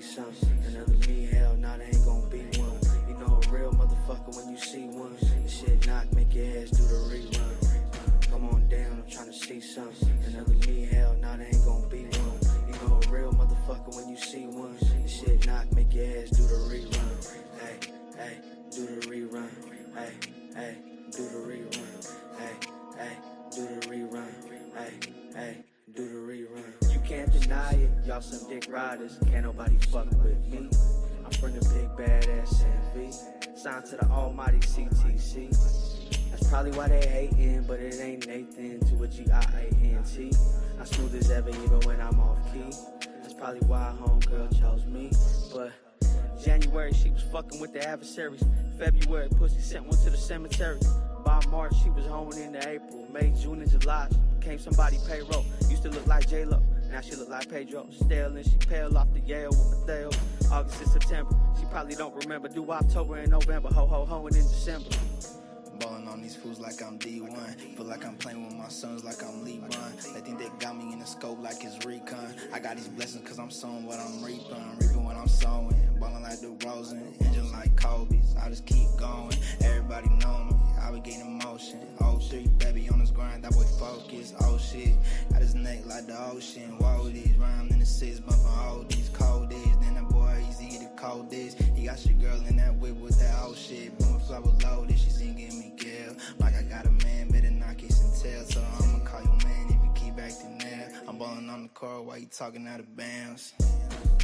see something. Another me, hell, nah, there ain't gonna be one. You know a real motherfucker when you see one. This shit knock, make your ass do the rerun. Come on down, I'm trying to see something. Another me, hell, nah, there ain't gonna be one. You know a real motherfucker when you see one. This shit knock, make your ass do the rerun. Hey, hey, do the rerun. Hey, hey, do the rerun. Hey, hey, do the rerun. Hey, hey, do the rerun. You can't deny it, y'all some dick riders. Can't nobody fuck with me. I'm from the big badass NV. Signed to the almighty CTC. That's probably why they hating, but it ain't Nathan to a G-I-A-N-T. I'm smooth as ever even when I'm off key. That's probably why homegirl chose me. But January she was fucking with the adversaries. February pussy sent one to the cemetery. By March she was honing into April. May, June, and July she became somebody payroll. Used to look like J-Lo, now she look like Pedro. Stale and she pale off the Yale with Mateo. August and September, she probably don't remember. Do October and November, ho and in December. Ballin' on these fools like I'm D1. Feel like I'm playing with my sons like I'm LeBron. They think they got me in the scope like it's recon. I got these blessings cause I'm sowing what I'm reaping what I'm sowing. Ballin' like the Rosen, engine like Kobe's. I just keep going, everybody know me. I be getting emotion. 03, baby on this grind, that boy focus. Oh shit, got his neck like the ocean. Whoa, these rhymes in the six, bumpin' all these cold days. Then that boy easy the cold days. He got your girl in that whip with that old shit. Booming flower loaded, she singing me. Like I got a man, better not kiss and tell. So I'ma call your man if you keep acting there. I'm ballin' on the court while you talking out of bounds.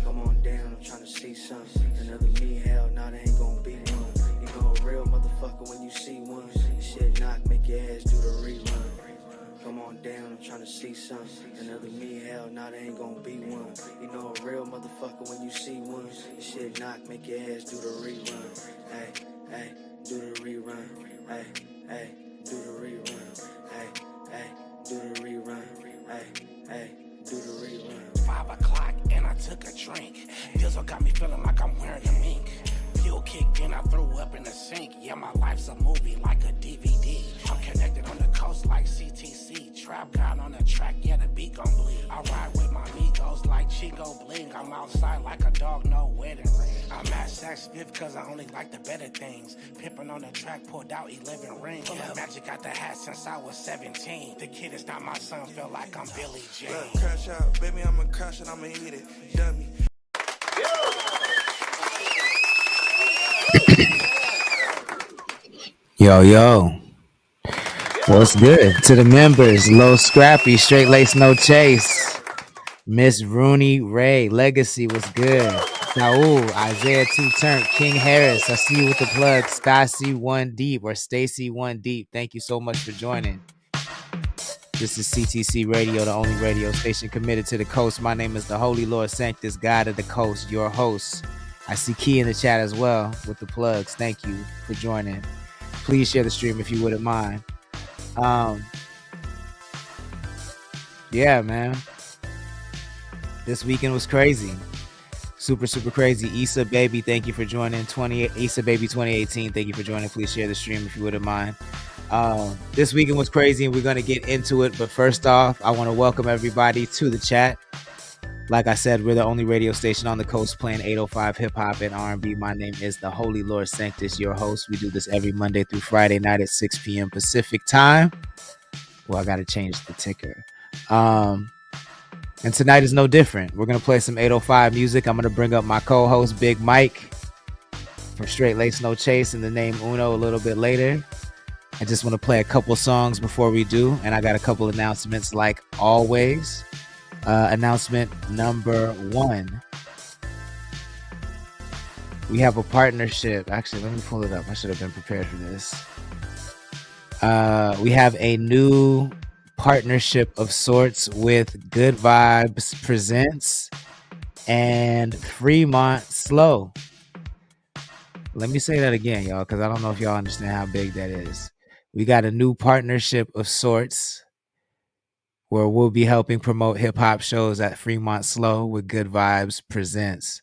Come on down, I'm trying to see something. Another me, hell, nah, there ain't gonna be one. You know a real motherfucker when you see one. This shit knock, make your ass do the rerun. Come on down, I'm trying to see something. Another me, hell, nah, there ain't gonna be one. You know a real motherfucker when you see one. This shit knock, make your ass do the rerun. Hey, hey, do the rerun. Hey, hey, do the rerun. Hey, hey, do the rerun. Hey, hey, do the rerun. 5 o'clock and I took a drink. Dizzle got me feeling like I'm wearing a mink. Fuel kicked in, I threw up in the sink. Yeah, my life's a movie like a DVD. I'm connected on the coast like CTC. Trap God on the track, yeah, the beat gon' bleed. I ride with my amigos like Chico Bling. I'm outside like a dog, no wedding ring. I'm at Saks Fifth cause I only like the better things. Pimpin' on the track, pulled out 11 rings. Full of magic, got the hat since I was 17. The kid is not my son, feel like I'm Billy J. Look, crash out, baby, I'ma crash it, I'ma eat it, dummy. Yo, what's good? To the members, Low Scrappy, Straight Lace, No Chase, Miss Rooney Ray, Legacy, what's good? Saul, Isaiah 2 Turn, King Harris, I see you with the plug, Stacy 1 Deep or Stacy 1 Deep. Thank you so much for joining. This is CTC Radio, the only radio station committed to the coast. My name is the Holy Lord Sanctus, God of the Coast, your host. I see Key in the chat as well with the plugs. Thank you for joining. Please share the stream if you wouldn't mind. Yeah, man. This weekend was crazy. Super crazy. Issa Baby, thank you for joining. Issa Baby 2018, thank you for joining. Please share the stream if you wouldn't mind. This weekend was crazy and we're going to get into it. But first off, I want to welcome everybody to the chat. Like I said, we're the only radio station on the coast playing 805 hip hop and R&B. My name is the Holy Lord Sanctus, your host. We do this every Monday through Friday night at 6 p.m. Pacific time. Well, I got to change the ticker. And tonight is no different. We're going to play some 805 music. I'm going to bring up my co-host, Big Mike, from Straight Lace No Chase, and the name Uno a little bit later. I just want to play a couple songs before we do. And I got a couple announcements like always. Announcement number 1. We have a partnership. Actually, let me pull it up. I should have been prepared for this. We have a new partnership of sorts with Good Vibes Presents and Fremont Slow. Let me say that again, y'all, because I don't know if y'all understand how big that is. We got a new partnership of sorts where we'll be helping promote hip-hop shows at Fremont Slow with Good Vibes Presents.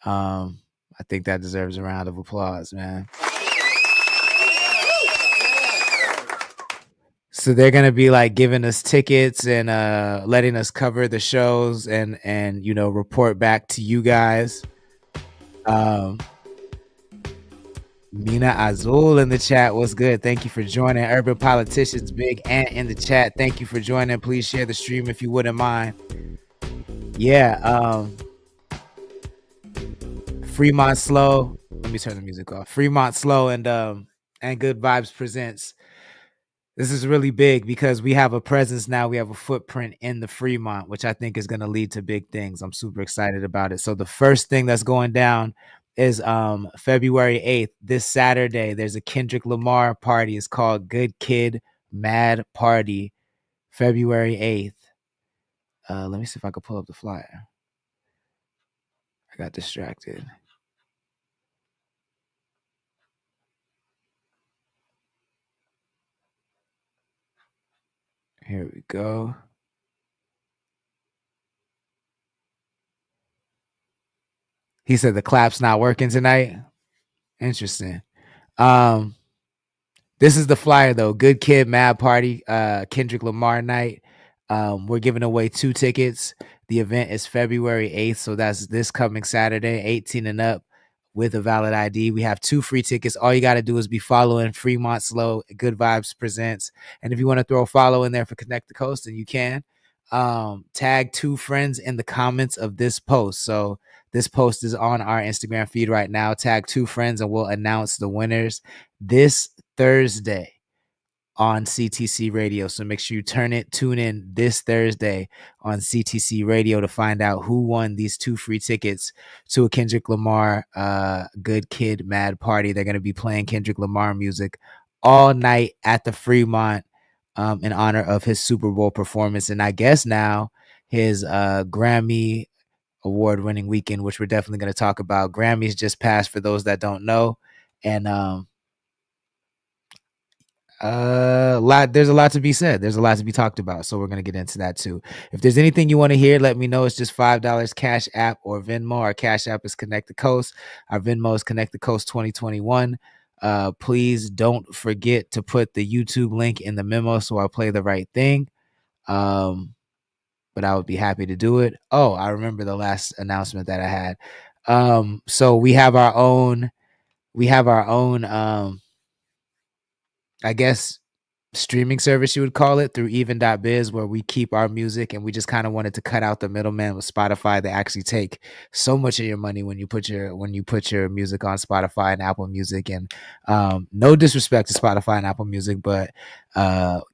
I think that deserves a round of applause, man. So they're gonna be like giving us tickets and letting us cover the shows and you know report back to you guys. Mina Azul in the chat. What's good? Thank you for joining. Urban Politicians, Big Ant in the chat. Thank you for joining. Please share the stream if you wouldn't mind. Yeah, Fremont Slow. Let me turn the music off. Fremont Slow and Good Vibes presents. This is really big because we have a presence now. We have a footprint in the Fremont, which I think is going to lead to big things. I'm super excited about it. So the first thing that's going down is February 8th, this Saturday. There's a Kendrick Lamar party. It's called Good Kid Mad Party, February 8th. Let me see if I can pull up the flyer. I got distracted. Here we go. He said the clap's not working tonight. Interesting. This is the flyer though. Good Kid Mad Party, Kendrick Lamar night. We're giving away 2 tickets. The event is February 8th, so that's this coming Saturday, 18 and up with a valid ID. We have 2 free tickets. All you got to do is be following Fremont Slow, Good Vibes Presents. And if you want to throw a follow in there for Connect the Coast, then you can. Tag 2 friends in the comments of this post. So this post is on our Instagram feed right now. Tag 2 friends and we'll announce the winners this Thursday on CTC Radio. So make sure you tune in this Thursday on CTC Radio to find out who won these 2 free tickets to a Kendrick Lamar Good Kid Mad Party. They're going to be playing Kendrick Lamar music all night at the Fremont in honor of his Super Bowl performance. And I guess now his Grammy award-winning weekend, which we're definitely going to talk about. Grammys just passed for those that don't know. And there's a lot to be said. There's a lot to be talked about. So we're going to get into that too. If there's anything you want to hear, let me know. It's just $5 Cash App or Venmo. Our Cash App is Connect the Coast. Our Venmo is Connect the Coast 2021. Please don't forget to put the YouTube link in the memo so I play the right thing. But I would be happy to do it. Oh, I remember the last announcement that I had. So we have our own I guess streaming service you would call it, through even.biz, where we keep our music, and we just kind of wanted to cut out the middleman with Spotify. They actually take so much of your money when you put your music on Spotify and Apple Music. And no disrespect to Spotify and Apple Music, but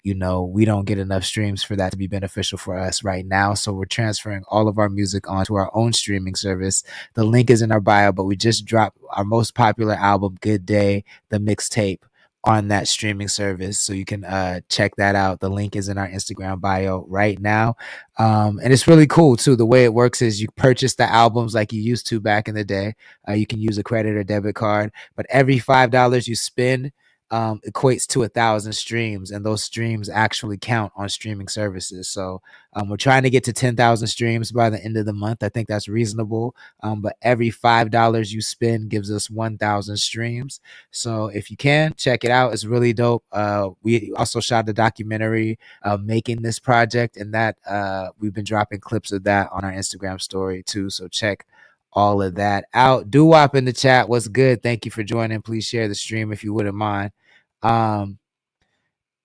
you know, we don't get enough streams for that to be beneficial for us right now. So we're transferring all of our music onto our own streaming service. The link is in our bio, but we just dropped our most popular album, Good Day, the mixtape, on that streaming service. So you can check that out. The link is in our Instagram bio right now. And it's really cool too. The way it works is you purchase the albums like you used to back in the day. You can use a credit or debit card, but every $5 you spend equates to 1,000 streams, and those streams actually count on streaming services. So we're trying to get to 10,000 streams by the end of the month. I think that's reasonable. But every $5 you spend gives us 1,000 streams. So if you can, check it out. It's really dope. We also shot a documentary making this project, and that we've been dropping clips of that on our Instagram story too. So check all of that out. Doo-wop in the chat. What's good? Thank you for joining. Please share the stream if you wouldn't mind. And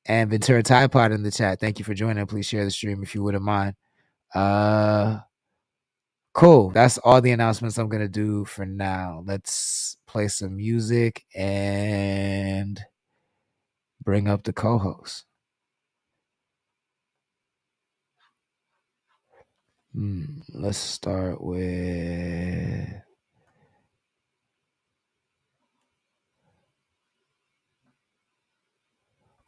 Ventura Tide Pod in the chat. Thank you for joining. Please share the stream if you wouldn't mind. Cool. That's all the announcements I'm gonna do for now. Let's play some music and bring up the co-host. Let's start with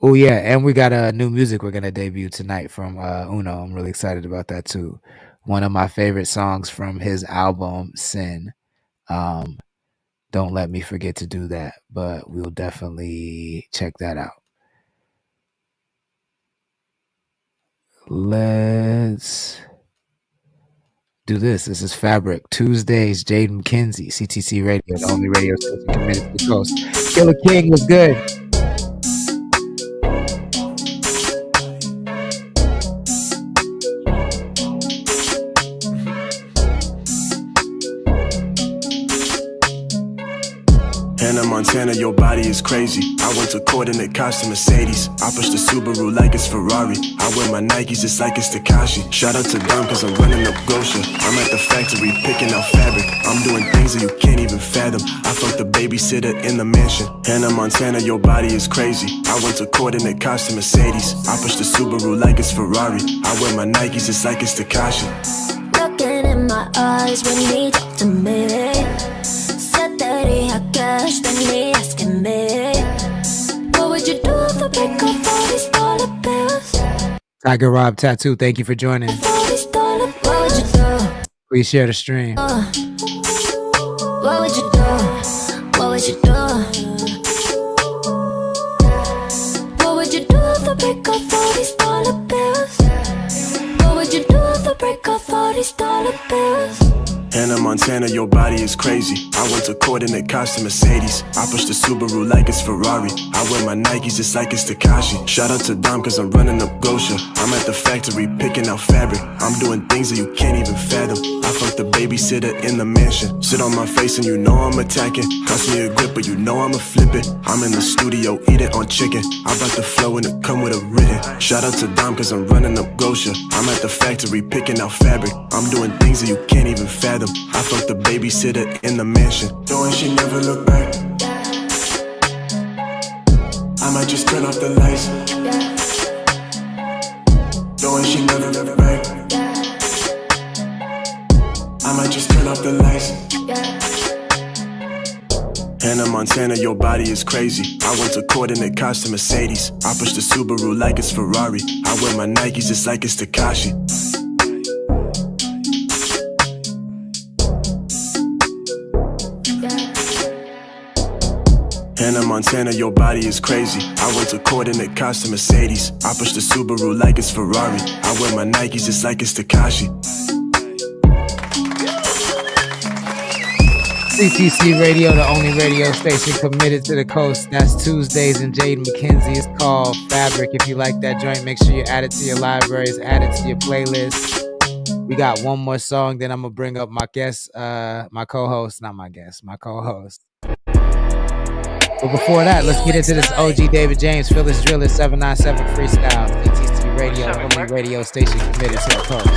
oh yeah, and we got new music we're gonna debut tonight from Uno. I'm really excited about that too. One of my favorite songs from his album Sin. Don't let me forget to do that, but we'll definitely check that out. Let's do this. This is Fabric Tuesdays. Jade McKenzie, CTC Radio, the only radio station committed to the coast. Killer King was good. Montana, your body is crazy. I went to court and it cost a Mercedes. I push the Subaru like it's Ferrari. I wear my Nikes just like it's Tekashi. Shout out to Dom cause I'm running up Gosha. I'm at the factory picking out fabric. I'm doing things that you can't even fathom. I fucked the babysitter in the mansion. Hannah Montana, your body is crazy. I went to court and it cost a Mercedes. I push the Subaru like it's Ferrari. I wear my Nikes just like it's Tekashi. Looking in my eyes when he talked to me. Said that he had cash, then he asking me, what would you do if I pick up all these dollar bills? Tiger Rob Tattoo, thank you for joining. What would you do? Please share the stream. What would you do? What would you do? What would you do if I pick up all these dollar bills? What would you do if I break off all these dollar bills? Hannah Montana, your body is crazy. I went to court and it cost a Mercedes. I push the Subaru like it's Ferrari. I wear my Nikes just like it's Tekashi. Shout out to Dom cause I'm running up Gosha. I'm at the factory picking out fabric. I'm doing things that you can't even fathom. I fucked the babysitter in the mansion. Sit on my face and you know I'm attacking. Cost me a grip but you know I'ma flip it. I'm in the studio eating on chicken. I brought the flow and it come with a written. Shout out to Dom cause I'm running up Gosha. I'm at the factory picking out fabric. I'm doing things that you can't even fathom. I fucked the babysitter in the mansion. Knowing she never look back. I might just turn off the lights. Knowing she never look back. I might just turn off the lights. Hannah Montana, your body is crazy. I went to court and it cost a Mercedes. I push the Subaru like it's Ferrari. I wear my Nikes just like it's Tekashi. Hannah Montana, your body is crazy. I went to court and it cost a Mercedes. I push the Subaru like it's Ferrari. I wear my Nikes just like it's Tekashi. CTC Radio, the only radio station committed to the coast. That's Tuesdays and Jade McKenzie. It's called Fabric. If you like that joint, make sure you add it to your libraries, add it to your playlist. We got one more song, then I'm gonna bring up my guest, my co-host, not my guest, my co-host. But before that, let's get into this OG David James, Phyllis Driller, 797 Freestyle, CTC Radio, the only radio station committed to the coast.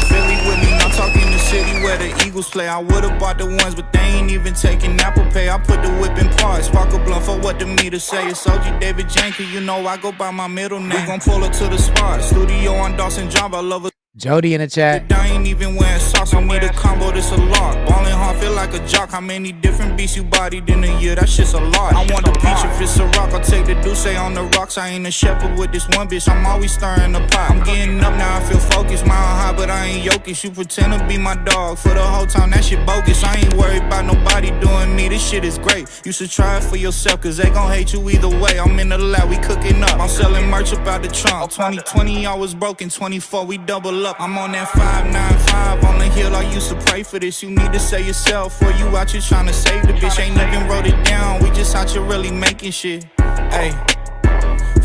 Philly with me, I'm talking the city where the Eagles play. I would've bought the ones, but they ain't even taking Apple Pay. I put the whip in park, spark a blunt for what the meter say. It's OG David James, you know I go by my middle name. We gon' pull her to the spot, studio on Dawson Drive, I love her. Jody in the chat. I ain't even wearing socks, I need a combo, this a lot. Ballin' hard, feel like a jock. How many different beats you bodied in a year? That shit's a lot. I want the peach if it's a rock, I'll take the Douce on the rocks. I ain't a shepherd with this one bitch, I'm always stirring the pot. I'm getting up now, I feel focused, mile high, but I ain't Jokic. You pretend to be my dog for the whole time, that shit bogus. I ain't worried about nobody doing me, this shit is great. You should try it for yourself, cause they gon' hate you either way. I'm in the lab, we cooking up, I'm selling merch up out the trunk. 2020 I was broken, 24 we double up. I'm on that 595 on the hill, I used to pray for this. You need to say yourself, or you out here trying to save the bitch. Ain't even wrote it down, we just out here really making shit. Ayy,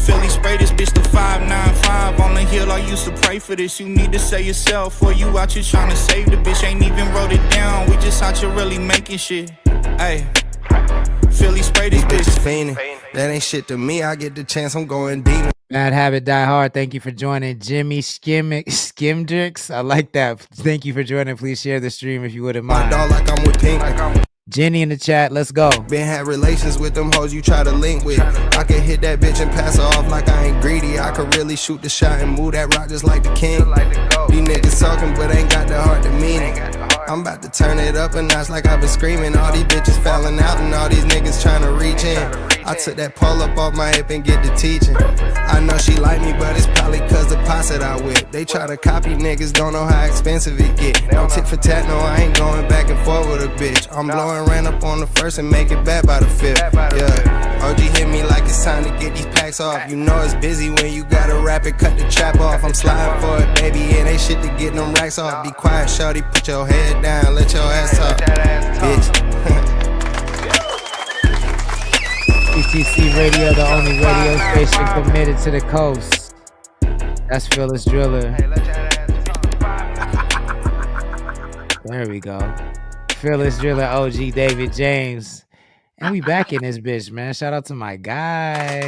Philly spray this bitch to 595 on the hill, I used to pray for this. You need to say yourself, or you out here trying to save the bitch. Ain't even wrote it down, we just out here really making shit. Ayy, Philly spray this bitch. Fiending. That ain't shit to me, I get the chance, I'm going deep. Bad Habit Die Hard, thank you for joining. Jimmy Skimdrix, I like that. Thank you for joining. Please share the stream if you wouldn't mind. My dog like I'm with Pink. Jenny in the chat, let's go. Been had relations with them hoes you try to link with. I can hit that bitch and pass her off like I ain't greedy. I could really shoot the shot and move that rock just like the king. These niggas talking but ain't got the heart to mean it. I'm about to turn it up a notch like I've been screaming. All these bitches falling out and all these niggas trying to reach in. I took that pole up off my hip and get to teaching. I know she like me, but it's probably cause the pots that I whip. They try to copy niggas, don't know how expensive it get. No tit for tat, no, I ain't going back and forth with a bitch. I'm blowing ran up on the first and make it back by the fifth. Yeah, OG hit me like it's time to get these packs off. You know it's busy when you gotta rap it, cut the trap off. I'm sliding for it, baby, it ain't shit to get them racks off. Be quiet, shorty, put your head down, let your ass talk, bitch. CTC Radio, the only radio station committed to the coast. That's Phyllis Driller. There we go. Phyllis Driller, OG David James. And we back in this bitch, man. Shout out to my guys.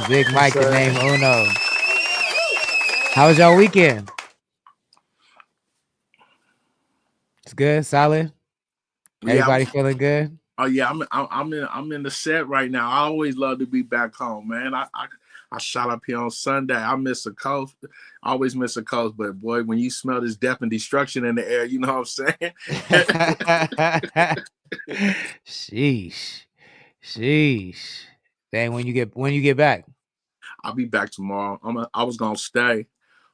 Big Yes, Mike and sir. Name Uno. How was y'all weekend? It's good, solid. Everybody feeling good? Oh yeah, I'm in the set right now. I always love to be back home, man. I shot up here on Sunday. I miss the coast. I always miss the coast, but boy, when you smell this death and destruction in the air, you know what I'm saying? Sheesh. Dang, when you get back? I'll be back tomorrow. I was gonna stay,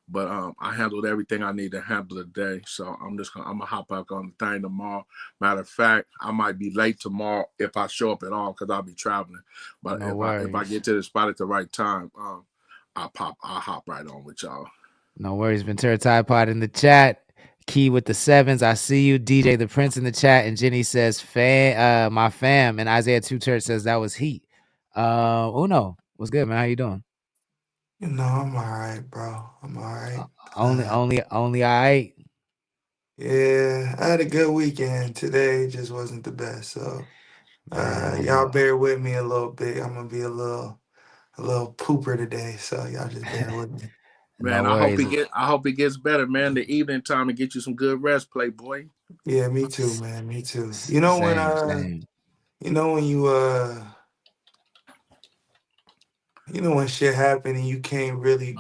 but I handled everything I need to handle today. So I'm gonna hop back on the thing tomorrow. Matter of fact, I might be late tomorrow if I show up at all because I'll be traveling. But No if I get to the spot at the right time, I'll hop right on with y'all. No worries. Ventura Tide Pod in the chat. Key with the sevens. I see you. DJ the Prince in the chat. And Jenny says, my fam. And Isaiah Two Church says that was heat. Uno, what's good, man? How you doing? You know, I'm all right, bro. I'm all right. Only all right. Yeah, I had a good weekend. Today just wasn't the best. So y'all bear with me a little bit. I'm gonna be a little pooper today. So y'all just bear with me. Man, No worries. I hope it gets better, man. The evening time to get you some good rest, Playboy. Yeah, me too, man. Me too. You know Same. you know when when shit happen and you can't really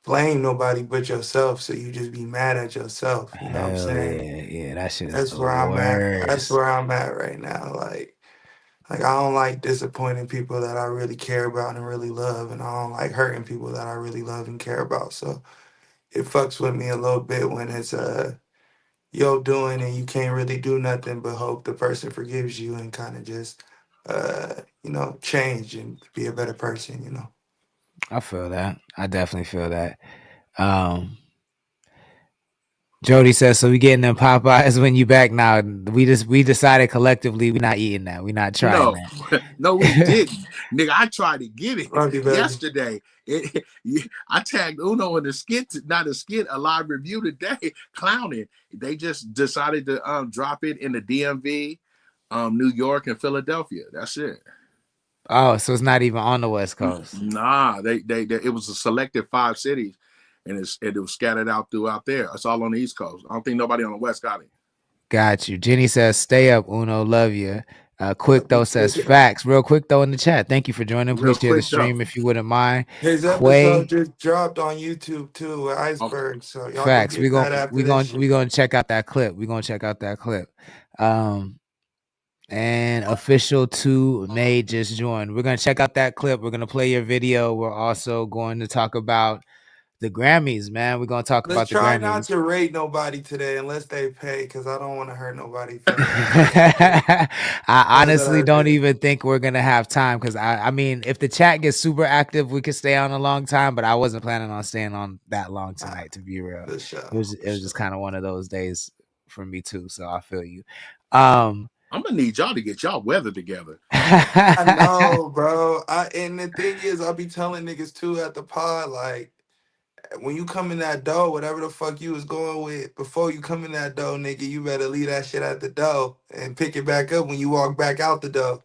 blame nobody but yourself, so you just be mad at yourself. You know what I'm saying? Yeah, that shit is That's the where I'm at. That's worst. where I'm at right now. Like I don't like disappointing people that I really care about and really love, and I don't like hurting people that I really love and care about. So it fucks with me a little bit when it's yo doing and you can't really do nothing but hope the person forgives you and kind of just change and be a better person. I feel that. I definitely feel that. Jody says, so we getting them Popeyes when you back now. We decided collectively we're not eating that. We're not trying that. No, we didn't. Nigga, I tried to get it Love you, baby. yesterday. I tagged Uno in the skit, not a skit, a live review today, clowning. They just decided to drop it in the DMV, New York, and Philadelphia. That's it. Oh, so it's not even on the West Coast. Nah, they it was a selected 5 cities, and it was scattered out throughout there. It's all on the East Coast. I don't think nobody on the West got it. Got you. Jenny says, stay up, Uno. Love you. Quick though says facts. Real quick though in the chat. Thank you for joining. Please share the stream if you wouldn't mind. His episode just dropped on YouTube too with Iceberg. Okay. So y'all facts. We're gonna check out that clip. We're gonna check out that clip. And official 2 May just joined. We're gonna check out that clip. We're gonna play your video. We're also going to talk about the Grammys, man. We're gonna talk about the Grammys. Let's try not to rate nobody today unless they pay, because I don't want to hurt nobody. I honestly don't even think we're gonna have time, because I mean, if the chat gets super active, we could stay on a long time. But I wasn't planning on staying on that long tonight, to be real. It was just kind of one of those days for me too. So I feel you. I'm gonna need y'all to get y'all weather together. I know, bro. And the thing is, I'll be telling niggas too at the pod, like, when you come in that door, whatever the fuck you was going with before you come in that door, nigga, you better leave that shit at the door and pick it back up when you walk back out the door.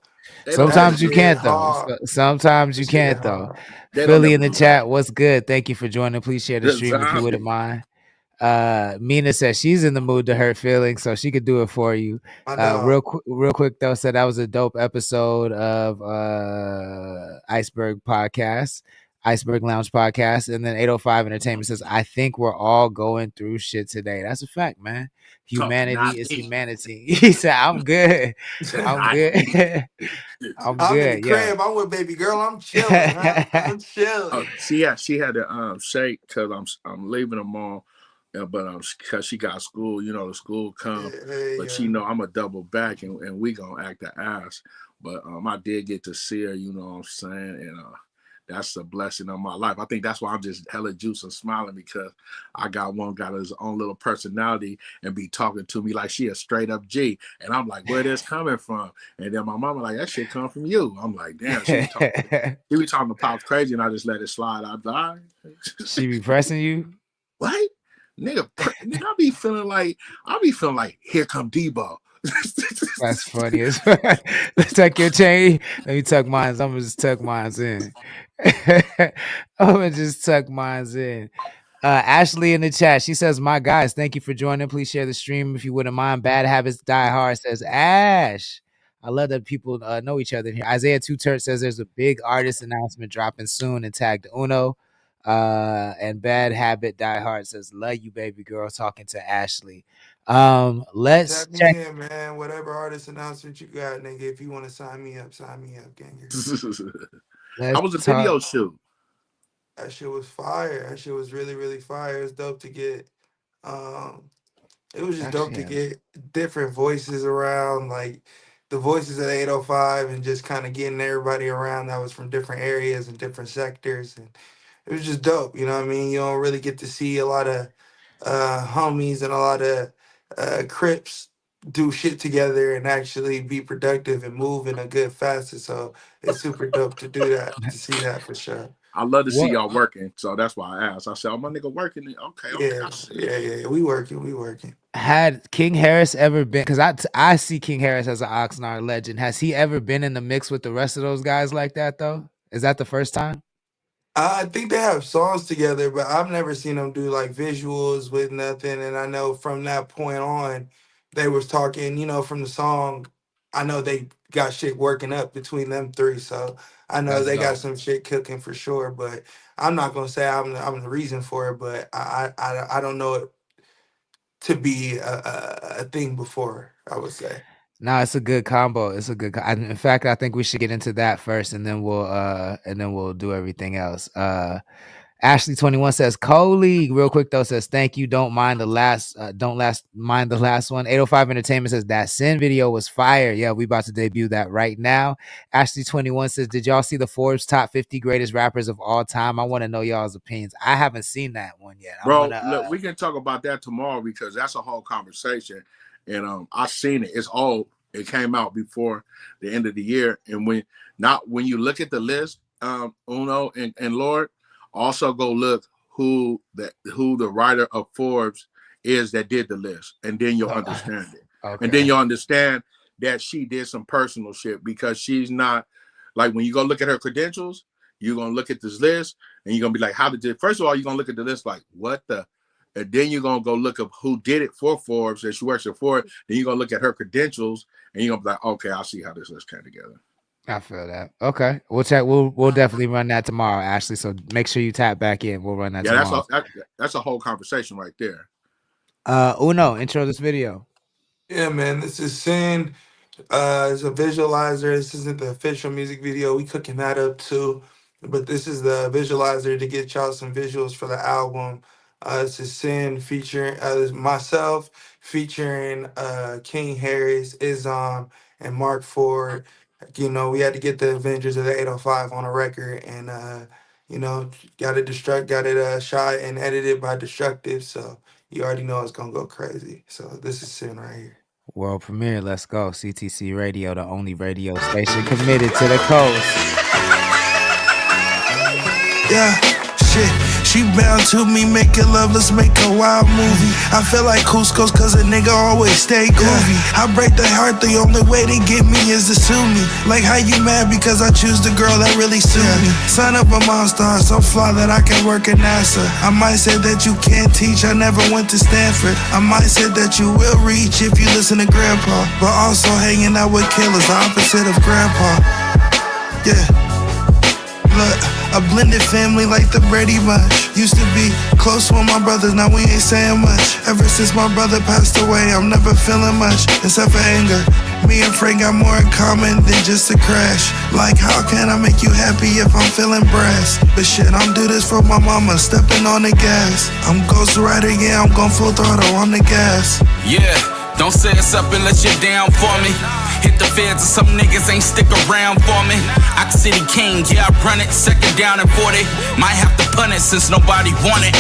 Sometimes you can't though. Sometimes you can't though. Philly in the chat, what's good? Thank you for joining. Please share the stream if you wouldn't mind. Mina says she's in the mood to hurt feelings, so she could do it for you. Real quick though, said that was a dope episode of Iceberg Lounge podcast. And then 805 Entertainment says, I think we're all going through shit today. That's a fact, man. Humanity is humanity. He said, I'm good. I'm good. I'm in the crib. I'm with baby girl. I'm chilling. I'm chilling. She had to shake because I'm leaving tomorrow. But because she got school, the school come. But she know I'm a double back and we gonna act the ass. But I did get to see her, you know what I'm saying? And that's a blessing of my life. I think that's why I'm just hella juice and smiling, because I got his own little personality and be talking to me like she a straight up G. And I'm like, where this coming from? And then my mama like, that shit come from you. I'm like, damn, she be talking to Pops crazy, and I just let it slide. I die. She be pressing you? What? Nigga, I be feeling like here come Debo. That's funny as fuck. Tuck your chain. Let me tuck mine. I'm gonna just tuck mine in. I'm gonna just tuck mine in. Ashley in the chat, she says, "My guys, thank you for joining. Please share the stream if you wouldn't mind. Bad habits die hard." Says Ash. I love that people know each other here. Isaiah Two Turt says there's a big artist announcement dropping soon and tagged Uno. And Bad Habit Die Hard says, "Love you, baby girl." Talking to Ashley. Let's Tap me check. in, man. Whatever artist announcement you got, nigga. If you want to sign me up, ganger. How was the video shoot? That shit was fire. That shit was really, really fire. It was dope to get. It was just dope to get different voices around, like the voices at 805, and just kind of getting everybody around that was from different areas and different sectors, and it was just dope. You know what I mean? You don't really get to see a lot of homies and a lot of Crips do shit together and actually be productive and move in a good facet. So it's super dope to do that, to see that for sure. I love to see y'all working, so that's why I asked. I said, "Oh, my nigga working." Okay. Yeah. We working. Had King Harris ever been? Because I see King Harris as an Oxnard legend. Has he ever been in the mix with the rest of those guys like that though? Is that the first time? I think they have songs together, but I've never seen them do like visuals with nothing. And I know from that point on, they was talking, from the song. I know they got shit working up between them three, so I know they got some shit cooking for sure. But I'm not gonna say I'm the reason for it, but I don't know it to be a thing before, I would say. No, it's a good combo. It's a good. In fact, I think we should get into that first, and then we'll do everything else. Ashley 21 says, "Coley, real quick though, says thank you. Don't mind the last. Mind the last one." 805 Entertainment says that Sin video was fire. Yeah, we about to debut that right now. Ashley 21 says, "Did y'all see the Forbes top 50 greatest rappers of all time? I want to know y'all's opinions. I haven't seen that one yet, bro. Look, we can talk about that tomorrow because that's a whole conversation. And I seen it. It came out before the end of the year. And when you look at the list, Uno and Lord, also go look who the writer of Forbes is that did the list, and then you'll understand it. Okay. And then you'll understand that she did some personal shit, because she's not like, when you go look at her credentials, you're gonna look at this list and you're gonna be like, first of all, you're gonna look at the list like, what the. And then you're gonna go look up who did it for Forbes, and she works for it. Then you're gonna look at her credentials, and you're gonna be like, okay, I'll see how this list came together. I feel that. Okay, we'll check. We'll definitely run that tomorrow, Ashley. So make sure you tap back in. We'll run that tomorrow. That's a whole conversation right there. Uno, intro this video. Yeah, man. This is Sin. It's a visualizer. This isn't the official music video. We cooking that up too. But this is the visualizer to get y'all some visuals for the album. This is Sin featuring myself, featuring King Harris, Izam, and Mark Ford. We had to get the Avengers of the 805 on a record, and got it shot and edited by Destructive. So you already know it's gonna go crazy. So this is Sin right here. World premiere, let's go. CTC Radio, the only radio station committed to the coast. Yeah, shit. She bound to me, making love, let's make a wild movie. I feel like Cusco's cause a nigga always stay groovy. I break their heart, the only way to get me is to sue me. Like how you mad because I choose the girl that really suit me. Son of a monster, so fly that I can work at NASA. I might say that you can't teach, I never went to Stanford. I might say that you will reach if you listen to Grandpa. But also hanging out with killers, the opposite of Grandpa. Yeah. Look, a blended family like the Brady Bunch. Used to be close with my brothers, now we ain't saying much. Ever since my brother passed away, I'm never feeling much, except for anger. Me and Frank got more in common than just a crash. Like, how can I make you happy if I'm feeling brass? But shit, I'm do this for my mama, stepping on the gas. I'm Ghost Rider, yeah, I'm gon' full throttle on the gas. Yeah, don't say it's up unless you're down for me. Hit the feds and some niggas ain't stick around for me. Ox City King, yeah, I run it, second down and 40. Might have to punted since nobody wanted.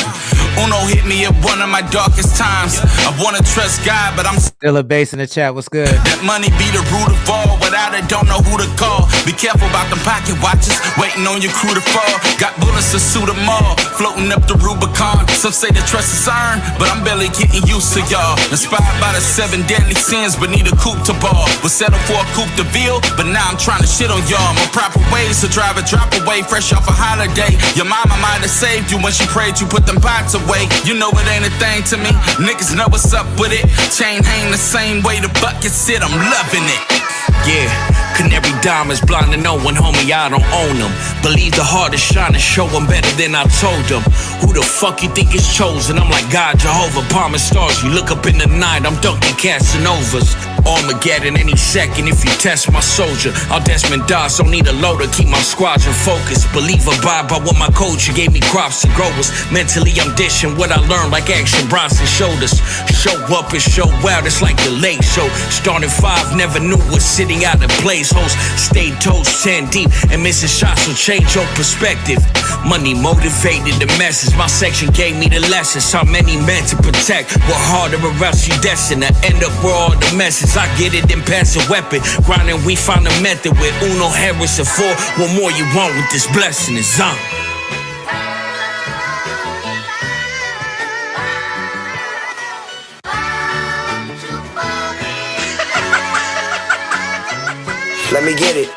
Uno hit me at one of my darkest times. I wanna trust God, but I'm still a bass in the chat. What's good? That money be the root of all. Without it, don't know who to call. Be careful about them pocket watches, waiting on your crew to fall. Got bullets to suit them all, floating up the Rubicon. Some say the trust is earned, but I'm barely getting used to y'all. Inspired by the 7 deadly sins, but need a coupe to ball. Was settled for a coupe de ville, but now I'm trying to shit on y'all. More proper ways to drive a drop away, fresh off a holiday. Your mama might have saved you when she prayed you put them pots away. You know it ain't a thing to me. Niggas know what's up with it. Chain hang the same way the bucket sit. I'm loving it. Yeah, canary diamonds blind to no one, homie, I don't own them. Believe the heart is shining, show them better than I told them. Who the fuck you think is chosen? I'm like God, Jehovah, palming stars. You look up in the night, I'm dunking Casanovas. Armageddon any second if you test my soldier. I'll Desmond Doss, don't need a loader, keep my squadron focused. Believe abide by what my coach gave me crops to growers. Mentally I'm dishing what I learned like Action Bronson shoulders. Show up and show out, it's like the late show. Started 5, never knew what's sitting out of place. Host stayed toast 10 deep and missing shots will change your perspective. Money motivated the message, my section gave me the lessons. How many men to protect, work harder or else you destined to end up where all the message. I get it and pass a weapon, grinding we find a method with Uno Harris and 4. What more you want with this blessing is on. Let me get it.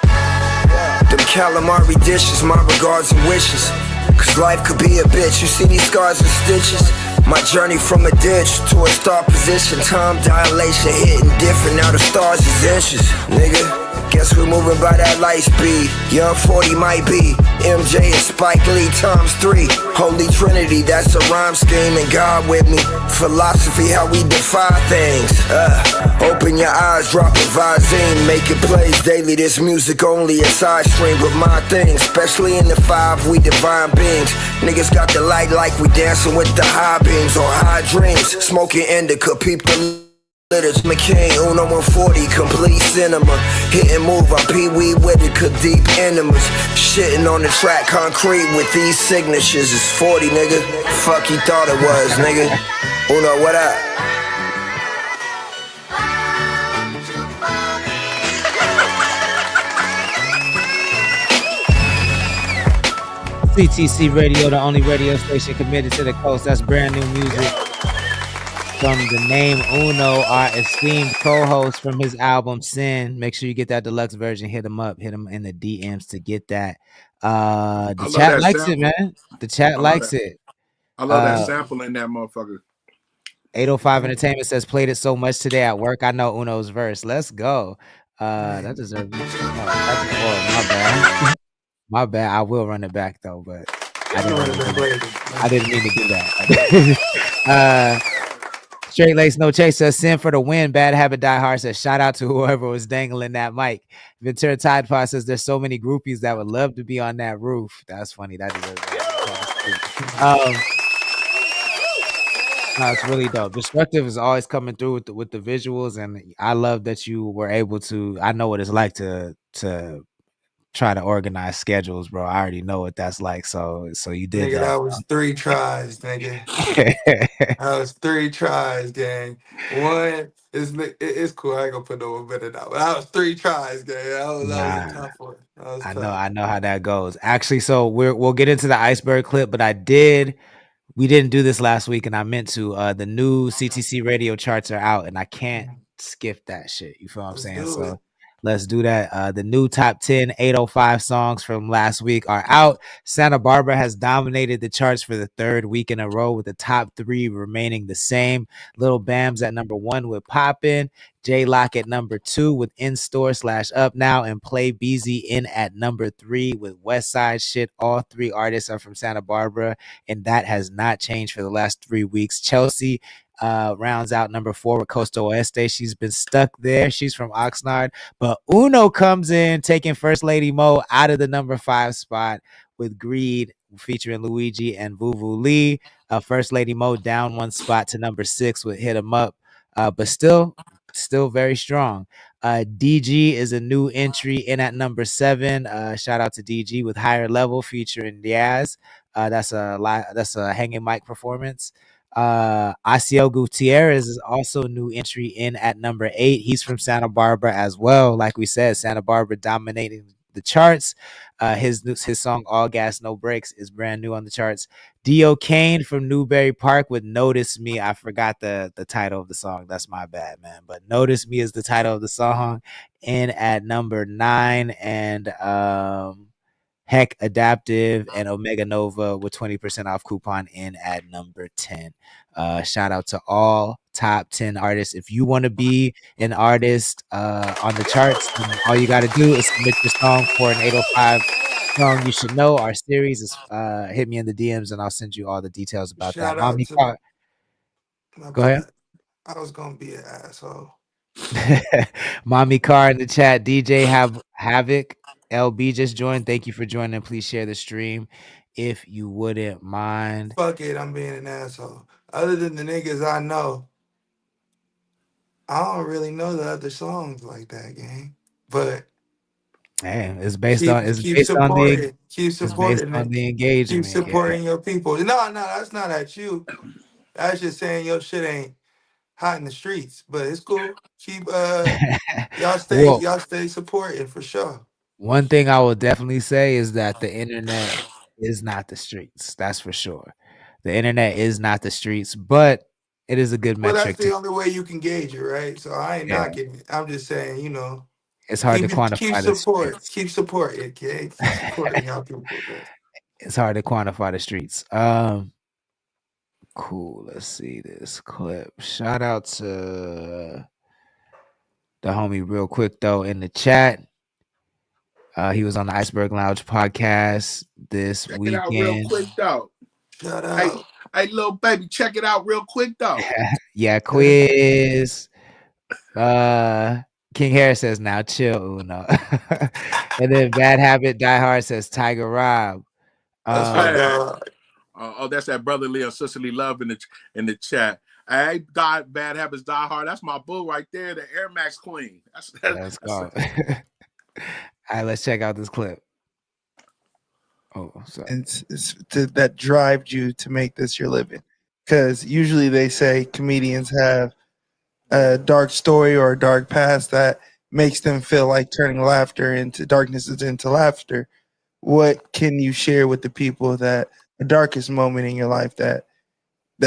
Them calamari dishes, my regards and wishes. Cause life could be a bitch, you see these scars and stitches. My journey from a ditch to a star position. Time dilation hitting different, now the stars is inches. Nigga, guess we're moving by that light speed. Young 40 might be MJ and Spike Lee times 3. Holy Trinity, that's a rhyme scheme, and God with me. Philosophy, how we defy things. Open your eyes, drop a Visine. Making plays daily, this music only a side stream. But my thing, especially in the 5, we divine beings. Niggas got the light like we dancing with the high beams or high dreams. Smoking indica, peep the litters. McCain, Uno 140, complete cinema. Hit and move, I'm Pee-wee with it, could deep enemas. Shitting on the track, concrete with these signatures. It's 40, nigga. Fuck you thought it was, nigga. Uno, what up? CTC Radio, the only radio station committed to the coast. That's brand new music from the name Uno, our esteemed co-host from his album Sin. Make sure you get that deluxe version. Hit him up. Hit him in the DMs to get that. The chat likes it, man. The chat likes it. I love that sample in that motherfucker. 805 Entertainment says, played it so much today at work. I know Uno's verse. Let's go. That deserves my bad. My bad. I will run it back though, but I didn't mean to do that. Straight Lace No Chase says, sin for the win. Bad Habit Die Hard says, shout out to whoever was dangling that mic. Ventura Tide Pod says, there's so many groupies that would love to be on that roof. That's funny. That is no, it's really dope. Destructive is always coming through with the visuals, and I love that you were able to. I know what it's like to try to organize schedules, bro. I already know what that's like. So you did nigga, that was 3 tries, nigga. That was 3 tries, gang. One it's cool. I ain't gonna put no one better now. But that was 3 tries, gang. That was a tough one. I know how that goes. Actually, so we'll get into the iceberg clip, but we didn't do this last week, and I meant to. The new CTC radio charts are out, and I can't skip that shit. You feel what I'm saying? So let's do that. The new top 10 805 songs from last week are out. Santa Barbara has dominated the charts for the 3rd week in a row, with the top 3 remaining the same. Lil Bam's at number 1 with Poppin'. J-Lock at number 2 with In Store / Up Now, and Play Beezy in at number 3 with West Side Shit. All 3 artists are from Santa Barbara, and that has not changed for the last 3 weeks. Chelsea rounds out number 4 with Costa Oeste. She's been stuck there. She's from Oxnard. But Uno comes in, taking First Lady Mo out of the number 5 spot with Greed featuring Luigi and Vuvu Lee. First Lady Mo down 1 spot to number 6 with Hit 'Em Up. But still very strong. DG is a new entry in at number 7. Shout out to DG with Higher Level featuring Diaz. That's a hanging mic performance. Asiel Gutierrez is also new entry in at number 8. He's from Santa Barbara as well. Like we said, Santa Barbara dominating the charts. His song "All Gas No Brakes" is brand new on the charts. Dio Kane from Newberry Park with "Notice Me." I forgot the title of the song. That's my bad, man. But "Notice Me" is the title of the song. In at number 9, and Heck Adaptive and Omega Nova with 20% off coupon in at number 10. Shout out to all top 10 artists. If you want to be an artist on the charts, then all you got to do is submit your song for an 805 song you should know. Our series is hit me in the DMs and I'll send you all the details about that. Shout out Mommy to Car, my go ahead. bad. I was gonna be an asshole. Mommy Car in the chat. DJ Havoc LB just joined. Thank you for joining. Please share the stream if you wouldn't mind. Fuck it, I'm being an asshole. Other than the niggas I know, I don't really know the other songs like that, gang. But Hey, it's keep supporting, keep it's based supporting on it, the keep engagement. Yeah, supporting your people. No, that's not at you. That's just saying your shit ain't hot in the streets, but it's cool. Keep well, y'all stay supporting for sure. one thing I will definitely say is that the internet is not the streets. That's for sure. The internet is not the streets, but it is a good Well, that's metric the to. only way you can gauge it, right? So I ain't Yeah, knocking it. I'm just saying, it's hard to keep quantify the support, streets. keep supporting, okay? Keep supporting y'all people, man. It's hard to quantify the streets. Cool. Let's see this clip. Shout out to the homie real quick though in the chat. He was on the Iceberg Lounge podcast this Check it out real weekend. quick though. Shout out. Hey, little baby, check it out real quick though. Yeah, quiz. King Harris says now chill, Uno. And then Bad Habit Die Hard says Tiger Rob. That's my dog. That's that brotherly or sisterly love in the chat. Hey, Bad Habits Die Hard. That's my boo right there, the Air Max Queen. Let's go. All right, let's check out this clip. Oh, sorry. It's that drive you to make this your living. Because usually they say comedians have a dark story or a dark past that makes them feel like turning laughter into darkness into laughter. What can you share with the people that the darkest moment in your life that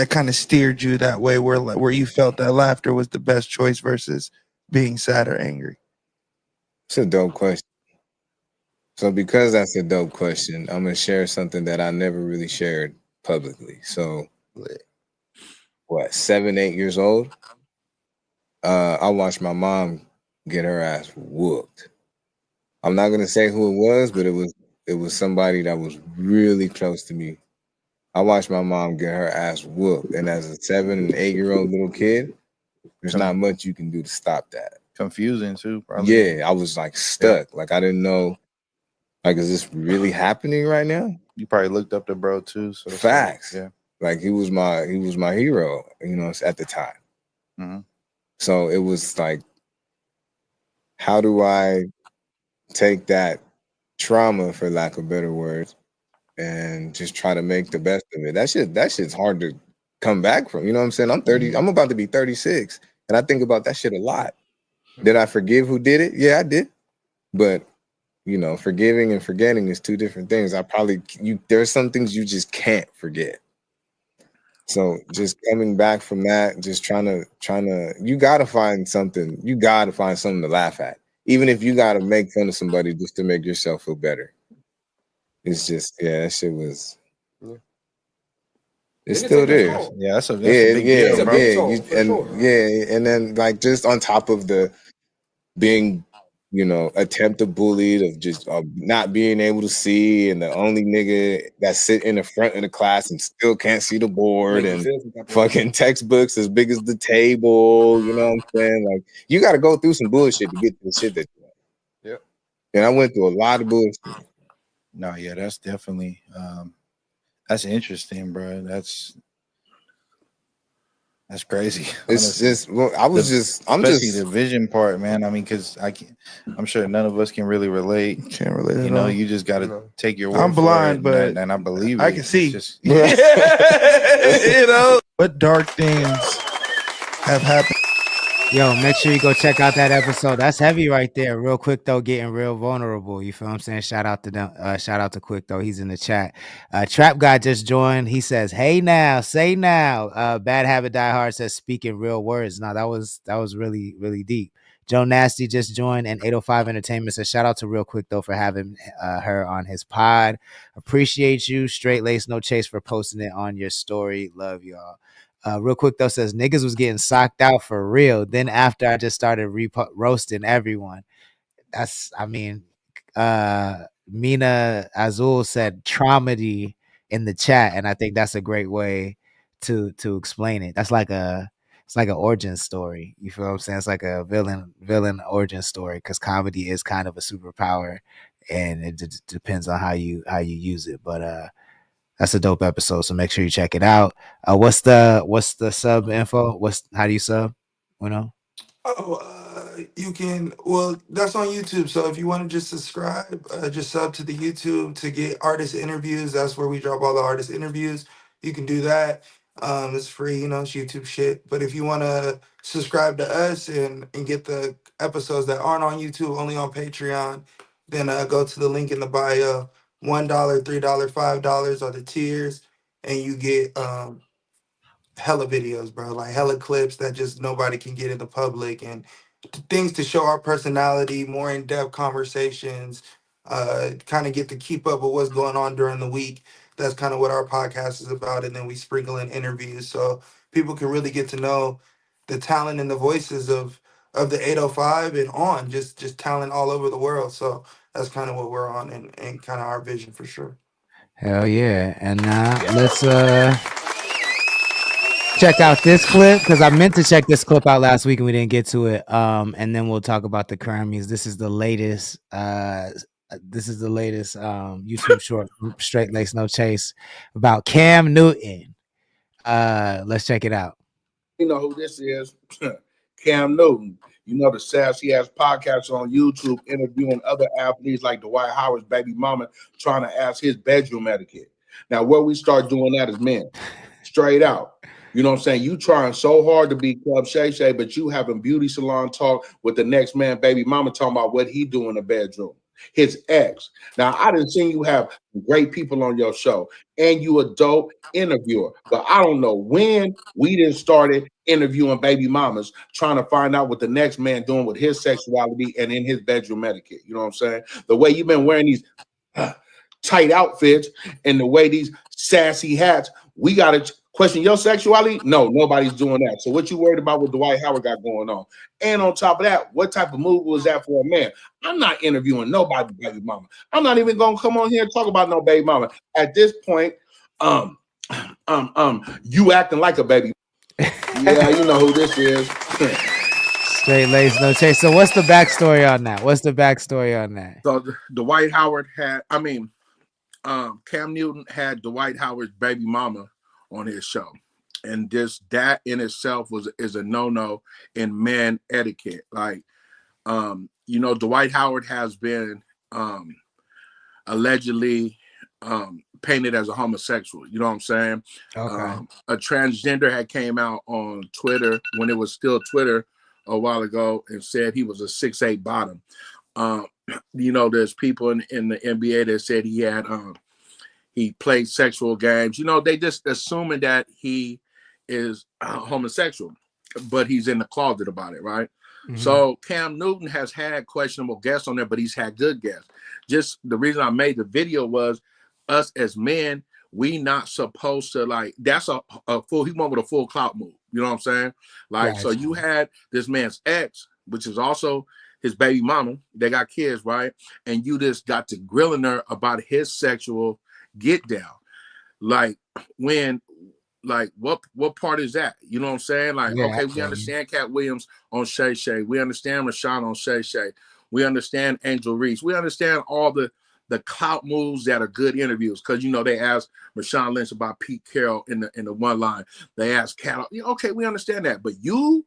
kind of steered you that way, where you felt that laughter was the best choice versus being sad or angry? It's a dope question. So because that's a dope question, I'm gonna share something that I never really shared publicly. So, what, 7, 8 years old? I watched my mom get her ass whooped. I'm not gonna say who it was, but it was somebody that was really close to me. I watched my mom get her ass whooped, and as a 7 and 8 year old little kid, there's not much you can do to stop that. Confusing too, probably. Yeah, I was like stuck. Yeah. Like I didn't know. Like, is this really happening right now? You probably looked up to bro too. So facts. Yeah. Like he was my hero, at the time. Mm-hmm. So it was like, how do I take that trauma, for lack of better words, and just try to make the best of it? That shit's hard to come back from. You know what I'm saying? I'm 30. I'm about to be 36, and I think about that shit a lot. Did I forgive who did it? Yeah, I did. But forgiving and forgetting is two different things. There's some things you just can't forget. So just coming back from that, just trying to, you gotta find something to laugh at. Even if you gotta make fun of somebody just to make yourself feel better. It's just, that shit was. It's still there. Yeah, that's a big deal, bro. And then like just on top of the being, attempted bullied, of just not being able to see, and the only nigga that sit in the front of the class and still can't see the board, and fucking textbooks as big as the table. You know what I'm saying? Like, you got to go through some bullshit to get to the shit that you want. Yep. And I went through a lot of bullshit. No, yeah, that's definitely that's interesting, bro. That's crazy. It's Honestly. just, well, Especially the vision part, man. I mean, because I'm sure none of us can really relate. Can't relate You at know, all. you just got to take your word I'm blind, for it, but and I believe I it. can see. It's just, You know what dark things have happened. Yo, make sure you go check out that episode. That's heavy right there. Real quick though, getting real vulnerable. You feel what I'm saying? Shout out to them. Shout out to Quick though. He's in the chat. Trap Guy just joined. He says, "Hey now, say now." Bad Habit Die Hard says, "Speaking real words." Now that was really really deep. Joe Nasty just joined, and 805 Entertainment says, "Shout out to Real Quick though for having her on his pod. Appreciate you. Straight Lace No Chase for posting it on your story. Love y'all." Real quick though says niggas was getting socked out for real. Then after I just started roasting everyone. Mina Azul said traumedy in the chat, and I think that's a great way to explain it. It's like an origin story. You feel what I'm saying? It's like a villain origin story because comedy is kind of a superpower, and it depends on how you use it. But that's a dope episode, so make sure you check it out. What's the sub info? How do you sub? You know? You can, well, that's on YouTube. So if you want to just subscribe, just sub to the YouTube to get artist interviews. That's where we drop all the artist interviews. You can do that. It's free, you know, it's YouTube shit. But if you want to subscribe to us and get the episodes that aren't on YouTube, only on Patreon, then go to the link in the bio. $1, $3, $5 are the tiers, and you get hella videos, bro. Like hella clips that just nobody can get in the public, and things to show our personality, more in-depth conversations, kind of get to keep up with what's going on during the week. That's kind of what our podcast is about. And then we sprinkle in interviews so people can really get to know the talent and the voices of the 805 and on just talent all over the world. So that's kind of what we're on, and kind of our vision for sure. Hell yeah! And now let's check out this clip because I meant to check this clip out last week and we didn't get to it. And then we'll talk about the GRAMMYs. This is the latest. YouTube short, Straight Lace No Chase, about Cam Newton. Let's check it out. You know who this is? Cam Newton. You know the sassy ass podcast on YouTube interviewing other athletes like Dwight Howard's baby mama, trying to ask his bedroom etiquette. Now, where we start doing that as men, straight out. You know what I'm saying? You trying so hard to be Club Shay Shay, but you having beauty salon talk with the next man, baby mama, talking about what he do in the bedroom. His ex. Now, I didn't see you have great people on your show, and you a dope interviewer. But I don't know when we didn't started interviewing baby mamas, trying to find out what the next man doing with his sexuality and in his bedroom etiquette. You know what I'm saying? The way you've been wearing these tight outfits and the way these sassy hats, we got to question your sexuality? No, nobody's doing that. So what you worried about what Dwight Howard got going on? And on top of that, what type of move was that for a man? I'm not interviewing nobody, baby mama. I'm not even gonna come on here and talk about no baby mama. At this point, you acting like a baby. Yeah, you know who this is. Straight Lace No Chase. So what's the backstory on that? So Dwight Howard Cam Newton had Dwight Howard's baby mama on his show, and that in itself is a no-no in men etiquette. Like, Dwight Howard has been allegedly painted as a homosexual. You know what I'm saying? Okay. A transgender had came out on Twitter when it was still Twitter a while ago and said he was a 6'8" bottom. There's people in the NBA that said he played sexual games. They just assuming that he is homosexual, but he's in the closet about it, right? Mm-hmm. So Cam Newton has had questionable guests on there, but he's had good guests. Just the reason I made the video was us as men, we not supposed to that's a full, he went with a full clout move. You know what I'm saying? Right. So you had this man's ex, which is also his baby mama. They got kids, right? And you just got to grilling her about his sexual get down. What part is that? You know what I'm saying? Okay, we understand Cat Williams on Shay Shay. We understand Rashawn on Shay Shay. We understand Angel Reese. We understand all the the clout moves that are good interviews. Because, you know, they asked Marshawn Lynch about Pete Carroll in the one line. They asked Cal, okay, we understand that. But you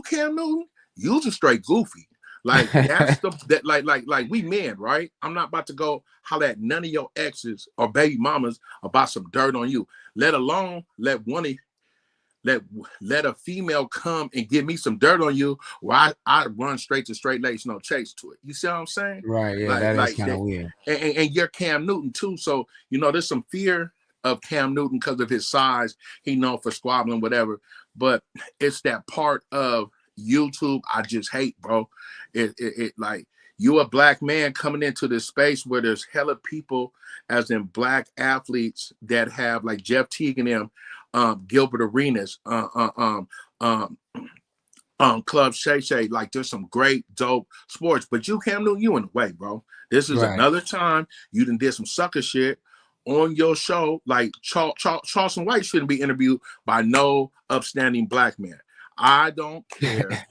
Cam Newton, you's a straight goofy. Like, that's like we men, right? I'm not about to go holler at none of your exes or baby mamas about some dirt on you, let alone let a female come and give me some dirt on you where I run straight to straight lace, no chase to it. You see what I'm saying? Right. Yeah, that is kind of weird. And you're Cam Newton too. So, you know, there's some fear of Cam Newton because of his size. He known for squabbling, whatever. But it's that part of YouTube I just hate, bro. It like, you a black man coming into this space where there's hella people, as in black athletes that have, like Jeff Teague and them, Gilbert Arenas, Club Shay Shay. Like, there's some great, dope sports, but you Cam Newton, you in the way, bro. This is another time you done did some sucker shit on your show. Like, Charleston White shouldn't be interviewed by no upstanding black man. I don't care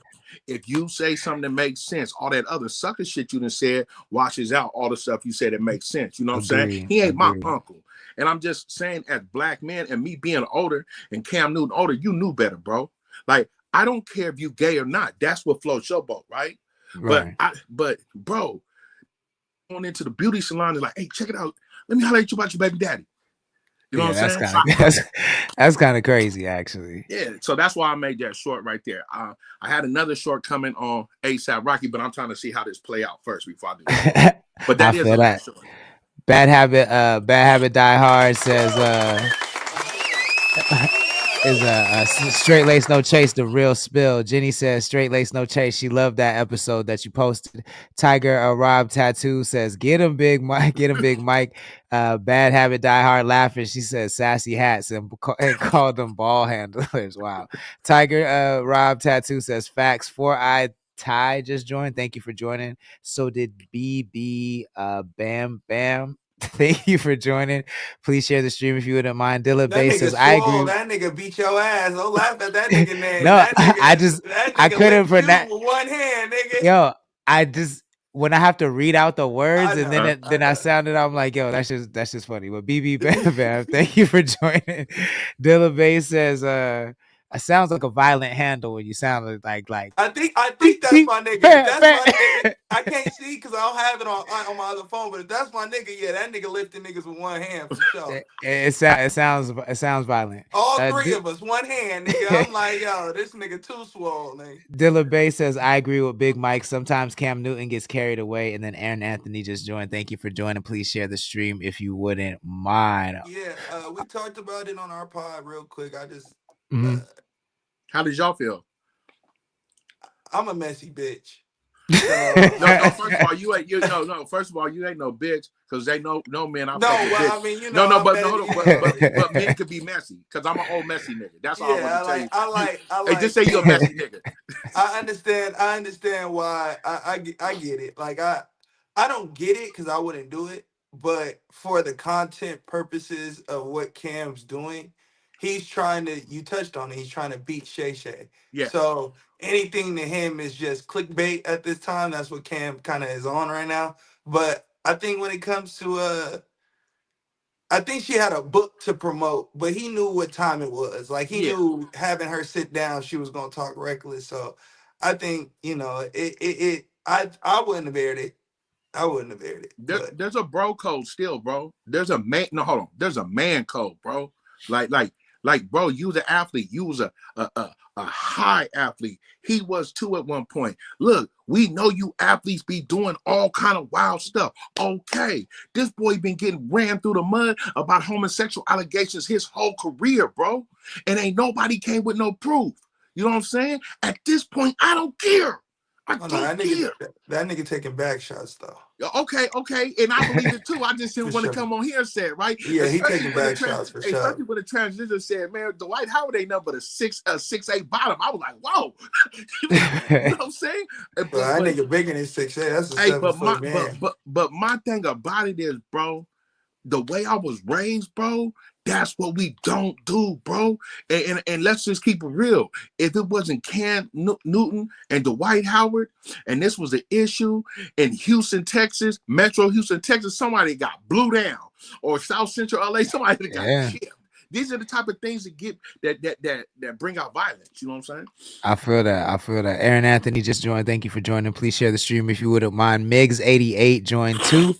if you say something that makes sense. All that other sucker shit you done said washes out all the stuff you said that makes sense. You know what I'm saying? He ain't my uncle. And I'm just saying, as black men and me being older and Cam Newton older, you knew better, bro. Like, I don't care if you gay or not. That's what floats your boat, right? But bro, going into the beauty salon is like, hey, check it out. Let me holler at you about your baby daddy. You know what I'm saying? That's kind of crazy, actually. Yeah, so that's why I made that short right there. I had another short coming on ASAP Rocky, but I'm trying to see how this play out first before I do that. But that is a short. Bad habit die hard says is a straight lace no chase, the real spill. Jenny says straight lace no chase. She loved that episode that you posted. Tiger Rob Tattoo says get him Big Mike, get him Big Mike. Bad habit die hard laughing. She says sassy hats and called them ball handlers. Wow. Tiger Rob Tattoo says facts. 4-eyed Ty just joined. Thank you for joining. So did BB Bam Bam. Thank you for joining. Please share the stream if you wouldn't mind. Dilla Bay says, I agree. That nigga beat your ass. Don't laugh at that nigga name. No, that nigga, I couldn't pronounce with one hand, nigga. Yo, when I have to read out the words and then I sounded, I'm like, yo, that's just funny. But BB Bam Bam, thank you for joining. Dilla Bay says, it sounds like a violent handle when you sound like. I think that's my nigga. That's my nigga. I can't see because I don't have it on my other phone. But if that's my nigga, yeah, that nigga lifting niggas with one hand for sure. It sounds violent. All three of us, one hand, nigga. I'm like, yo, this nigga too swole, nigga. Dilla Bay says, I agree with Big Mike. Sometimes Cam Newton gets carried away, and then Aaron Anthony just joined. Thank you for joining. Please share the stream if you wouldn't mind. Yeah, we talked about it on our pod real quick. I just. How did y'all feel? I'm a messy bitch. No, first of all, you ain't no bitch because they know men. I mean, you know, but men could be messy because I'm an old messy nigga. That's all I want to tell you. I like. Hey, just say you're a messy nigga. I understand why. I get it. Like I don't get it because I wouldn't do it, but for the content purposes of what Cam's doing. He's trying to, you touched on it, he's trying to beat Shay Shay. Yeah. So anything to him is just clickbait at this time. That's what Cam kind of is on right now. But I think when it comes to, I think she had a book to promote, but he knew what time it was. Like he knew having her sit down, she was going to talk reckless. So I think, you know, I wouldn't have aired it. I wouldn't have aired it. There's a bro code still, bro. There's a man, no, hold on. There's a man code, bro. Like, bro, you was an athlete. You was a high athlete. He was too at one point. Look, we know you athletes be doing all kind of wild stuff. Okay, this boy been getting ran through the mud about homosexual allegations his whole career, bro. And ain't nobody came with no proof. You know what I'm saying? At this point, I don't care. I don't care. That nigga taking back shots though. Okay, and I believe it too. I just didn't want to come on here and say it, right? Yeah, he taking back shots for sure. Especially when the transgender said, "Man, Dwight Howard ain't nothing but a 6'8" bottom." I was like, "Whoa," you know what I'm saying? But that nigga bigger than 6'8". That's a 7-foot man. But my thing about it is, bro, the way I was raised, bro, That's what we don't do, bro. And let's just keep it real. If it wasn't Cam Newton and Dwight Howard, and this was an issue in Houston, Texas, Metro Houston, Texas, somebody got blew down, or South Central LA, somebody got killed. These are the type of things that get that bring out violence. You know what I'm saying? I feel that. Aaron Anthony just joined. Thank you for joining. Please share the stream if you wouldn't mind. Migs88 joined too.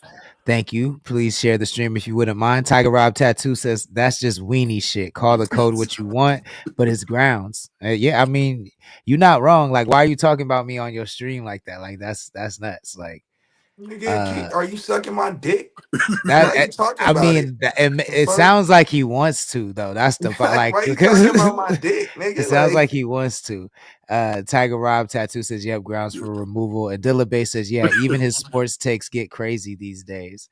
Thank you. Please share the stream if you wouldn't mind. Tiger Rob Tattoo says that's just weenie shit. Call the code what you want, but it's grounds. Yeah, I mean, you're not wrong. Like, why are you talking about me on your stream like that? Like, that's nuts. Like, Nigga, are you sucking my dick? that, Why are you talking I about mean, it sounds like he wants to though. That's the like. Why you talking about my dick, nigga? It sounds like he wants to. Tiger Rob Tattoo says, "Yep, grounds for removal." And Dilla Bay says, "Yeah, even his sports takes get crazy these days."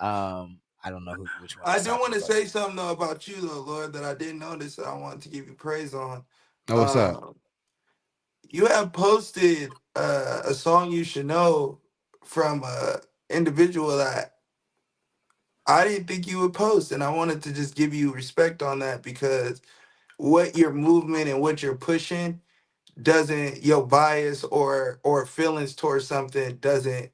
I don't know which one. I do want to say something though about you though, Lord, that I didn't notice that I wanted to give you praise on. Oh, what's up? You have posted a song you should know from a individual that I didn't think you would post, and I wanted to just give you respect on that because what your movement and what you're pushing doesn't, your bias or feelings towards something doesn't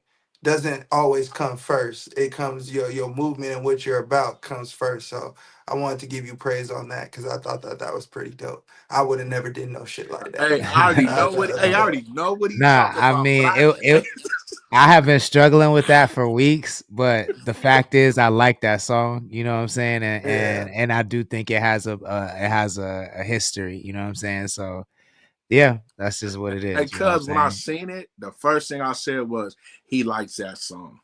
always come first. It comes your movement and what you're about comes first. So I wanted to give you praise on that because I thought that was pretty dope. I would have never did no shit like that. Hey, I already know what. Hey, I already know what he's Nah, talking I about. mean, I have been struggling with that for weeks, but the fact is, I like that song. You know what I'm saying, and I do think it has a history. You know what I'm saying, so. Yeah, that's just what it is. Because when I seen it, the first thing I said was he likes that song.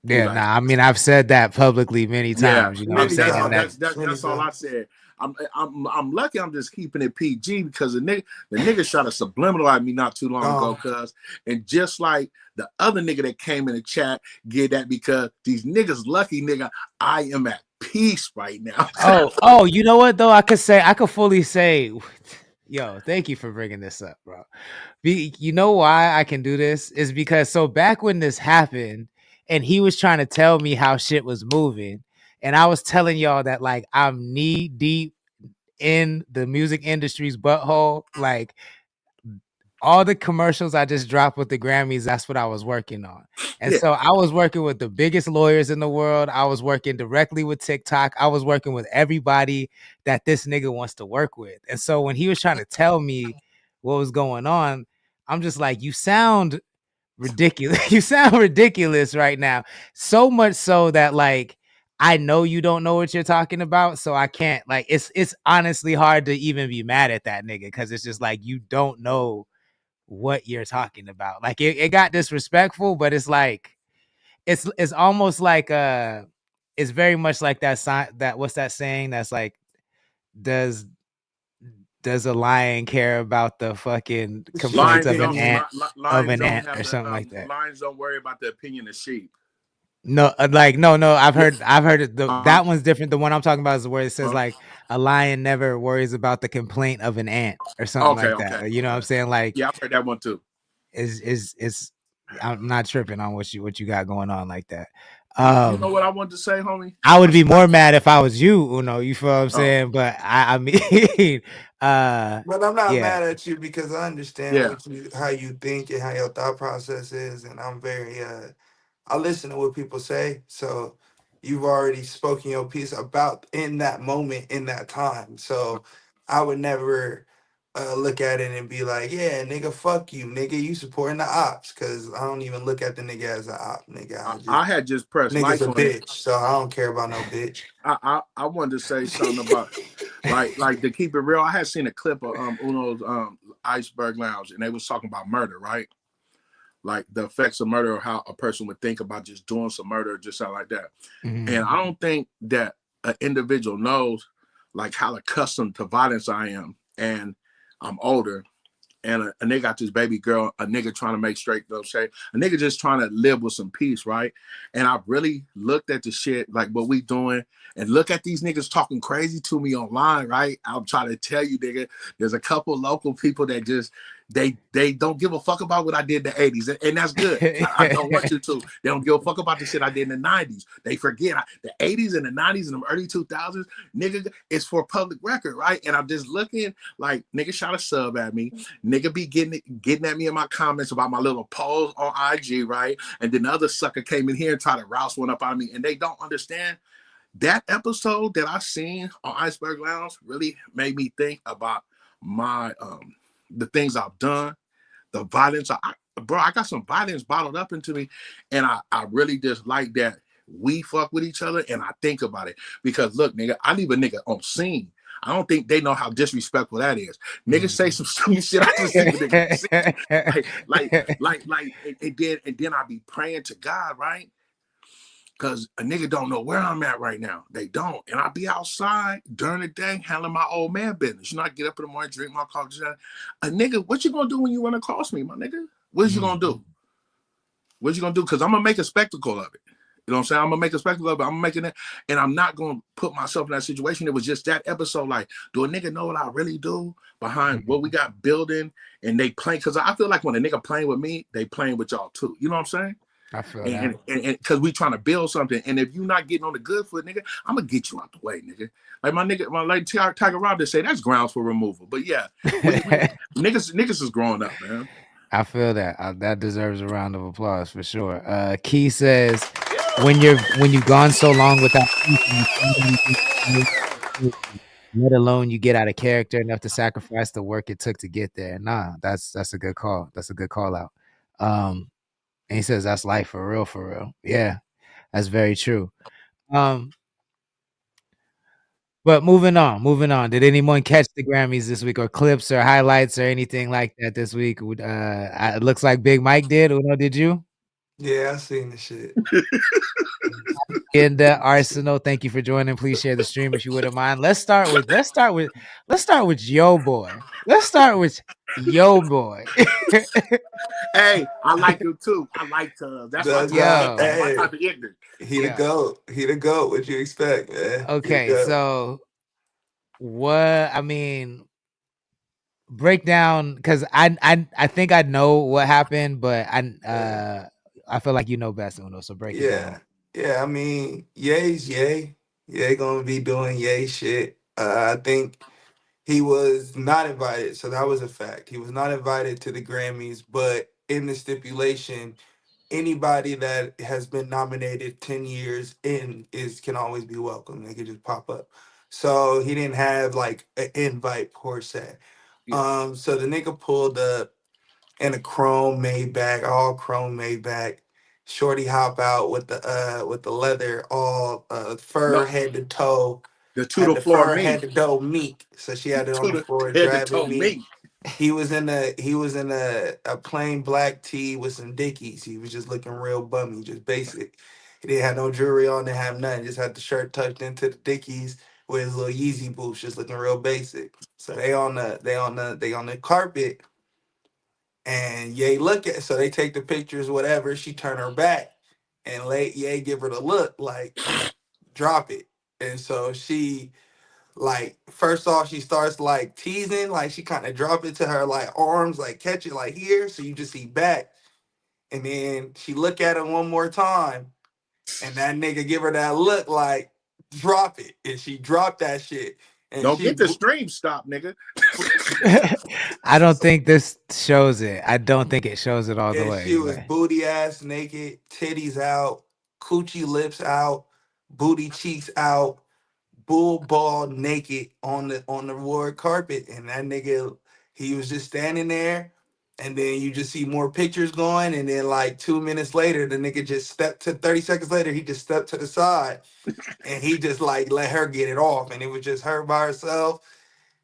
Yeah, I mean, I've said that publicly many times. Yeah, you know what I'm saying? That's all I said. I'm lucky I'm just keeping it PG because the nigga shot a subliminal at me not too long ago, cuz. And just like the other nigga that came in the chat, get that because these niggas lucky, nigga, I am at peace right now. oh, you know what though? I could fully say, yo, thank you for bringing this up, bro. You know why I can do this is because so back when this happened and he was trying to tell me how shit was moving, and I was telling y'all that like I'm knee deep in the music industry's butthole, like all the commercials I just dropped with the Grammys, that's what I was working on. And so I was working with the biggest lawyers in the world. I was working directly with TikTok. I was working with everybody that this nigga wants to work with. And so when he was trying to tell me what was going on, I'm just like, you sound ridiculous. You sound ridiculous right now. So much so that like, I know you don't know what you're talking about. So I can't like, it's honestly hard to even be mad at that nigga. Cause it's just like, you don't know what you're talking about. Like it got disrespectful, but it's like it's almost like it's very much like that sign that what's that saying that's like does a lion care about the fucking complaints of an ant or something like that. Lions don't worry about the opinion of sheep. No, like no. I've heard it. That one's different. The one I'm talking about is where it says like a lion never worries about the complaint of an ant or something like that. You know what I'm saying? Like yeah, I've heard that one too. Is I'm not tripping on what you got going on like that. You know what I wanted to say, homie? I would be more mad if I was you, Uno. You feel what I'm saying? But I mean, but I'm not mad at you because I understand how you think and how your thought process is, and I'm very I listen to what people say, so you've already spoken your piece about in that moment, in that time. So I would never look at it and be like, yeah, nigga, fuck you, nigga, you supporting the ops, because I don't even look at the nigga as an op, nigga. I had just pressed nigga's like a bitch, so I don't care about no bitch. I wanted to say something about like to keep it real. I had seen a clip of Uno's Iceberg Lounge, and they was talking about murder, right? Like the effects of murder, or how a person would think about just doing some murder, just something like that. Mm-hmm. And I don't think that an individual knows like how accustomed to violence I am. And I'm older, and a nigga got this baby girl, a nigga trying to make straight, you know what I'm saying? A nigga just trying to live with some peace, right? And I really looked at the shit, like what we doing, and look at these niggas talking crazy to me online, right? I'm trying to tell you, nigga, there's a couple local people that just they don't give a fuck about what I did in the 80s, and that's good. I don't want you to. They don't give a fuck about the shit I did in the 90s. They forget the 80s and the 90s and the early 2000s, nigga, it's for public record, right? And I'm just looking like nigga shot a sub at me, nigga be getting at me in my comments about my little polls on IG, right? And then the other sucker came in here and tried to rouse one up on me, and they don't understand. That episode that I seen on Iceberg Lounge really made me think about my the things I've done, the violence. Bro, I got some violence bottled up into me, and I really just like that we fuck with each other, and I think about it because look, nigga, I leave a nigga on scene. I don't think they know how disrespectful that is. Niggas say some stupid shit. I just leave a nigga on scene. And then I be praying to God, right? Because a nigga don't know where I'm at right now. They don't. And I be outside during the day handling my old man business. You know, I get up in the morning, drink my coffee. A nigga, what you gonna do when you run across me, my nigga? What you gonna do? What you gonna do? Because I'm gonna make a spectacle of it. You know what I'm saying? I'm gonna make a spectacle of it. I'm making it, and I'm not gonna put myself in that situation. It was just that episode. Like, do a nigga know what I really do behind what we got building? And they playing, because I feel like when a nigga playing with me, they playing with y'all too. You know what I'm saying? I feel and because we trying to build something, and if you not getting on the good foot, nigga, I'm gonna get you out the way, nigga. Like my late Tiger Rob just say that's grounds for removal. But yeah, niggas is growing up, man. I feel that that deserves a round of applause for sure. Key says, when you've gone so long without let alone you get out of character enough to sacrifice the work it took to get there. Nah, that's a good call. That's a good call out. And he says that's life for real, for real. Yeah, that's very true. But moving on. Did anyone catch the Grammys this week, or clips, or highlights, or anything like that this week? It looks like Big Mike did. Uno, did you? Yeah, I seen the shit. In the Arsenal, thank you for joining. Please share the stream if you wouldn't mind. Let's start with Yo Boy. Let's start with Yo Boy. Hey, I like him too. I like that's my type of ignorant. He the GOAT. He the GOAT. What you expect, man? Okay, so break down, because I think I know what happened, but I feel like you know best, Uno. So break it down. Yeah, I mean, Ye's Ye. Ye gonna be doing Ye shit. I think he was not invited, so that was a fact. He was not invited to the Grammys, but in the stipulation, anybody that has been nominated 10 years in can always be welcome. They could just pop up. So he didn't have like an invite per se. So the nigga pulled up in a chrome Maybach, all chrome Maybach. Shorty hop out with the leather, all fur head to toe. The floor meat. Head to toe meat. So she had it on the floor driving meat. He was in a plain black tee with some Dickies. He was just looking real bummy, just basic. He didn't have no jewelry on, didn't have nothing. Just had the shirt tucked into the Dickies with his little Yeezy boots, just looking real basic. So they on the carpet, and Ye so they take the pictures, whatever. She turn her back, and Ye give her the look like drop it. And so she, like, first off, she starts like teasing, like she kind of drop it to her like arms, like catch it like here, so you just see back. And then she look at him one more time, and that nigga give her that look like drop it, and she dropped that shit. And don't get the stream stopped, nigga. I don't think this shows it. I don't think it shows it all the way. She was booty ass naked, titties out, coochie lips out, booty cheeks out, bull ball naked on the red carpet. And that nigga, he was just standing there. And then you just see more pictures going. And then like 2 minutes later, the nigga just stepped to 30 seconds later, he just stepped to the side. And he just like let her get it off. And it was just her by herself.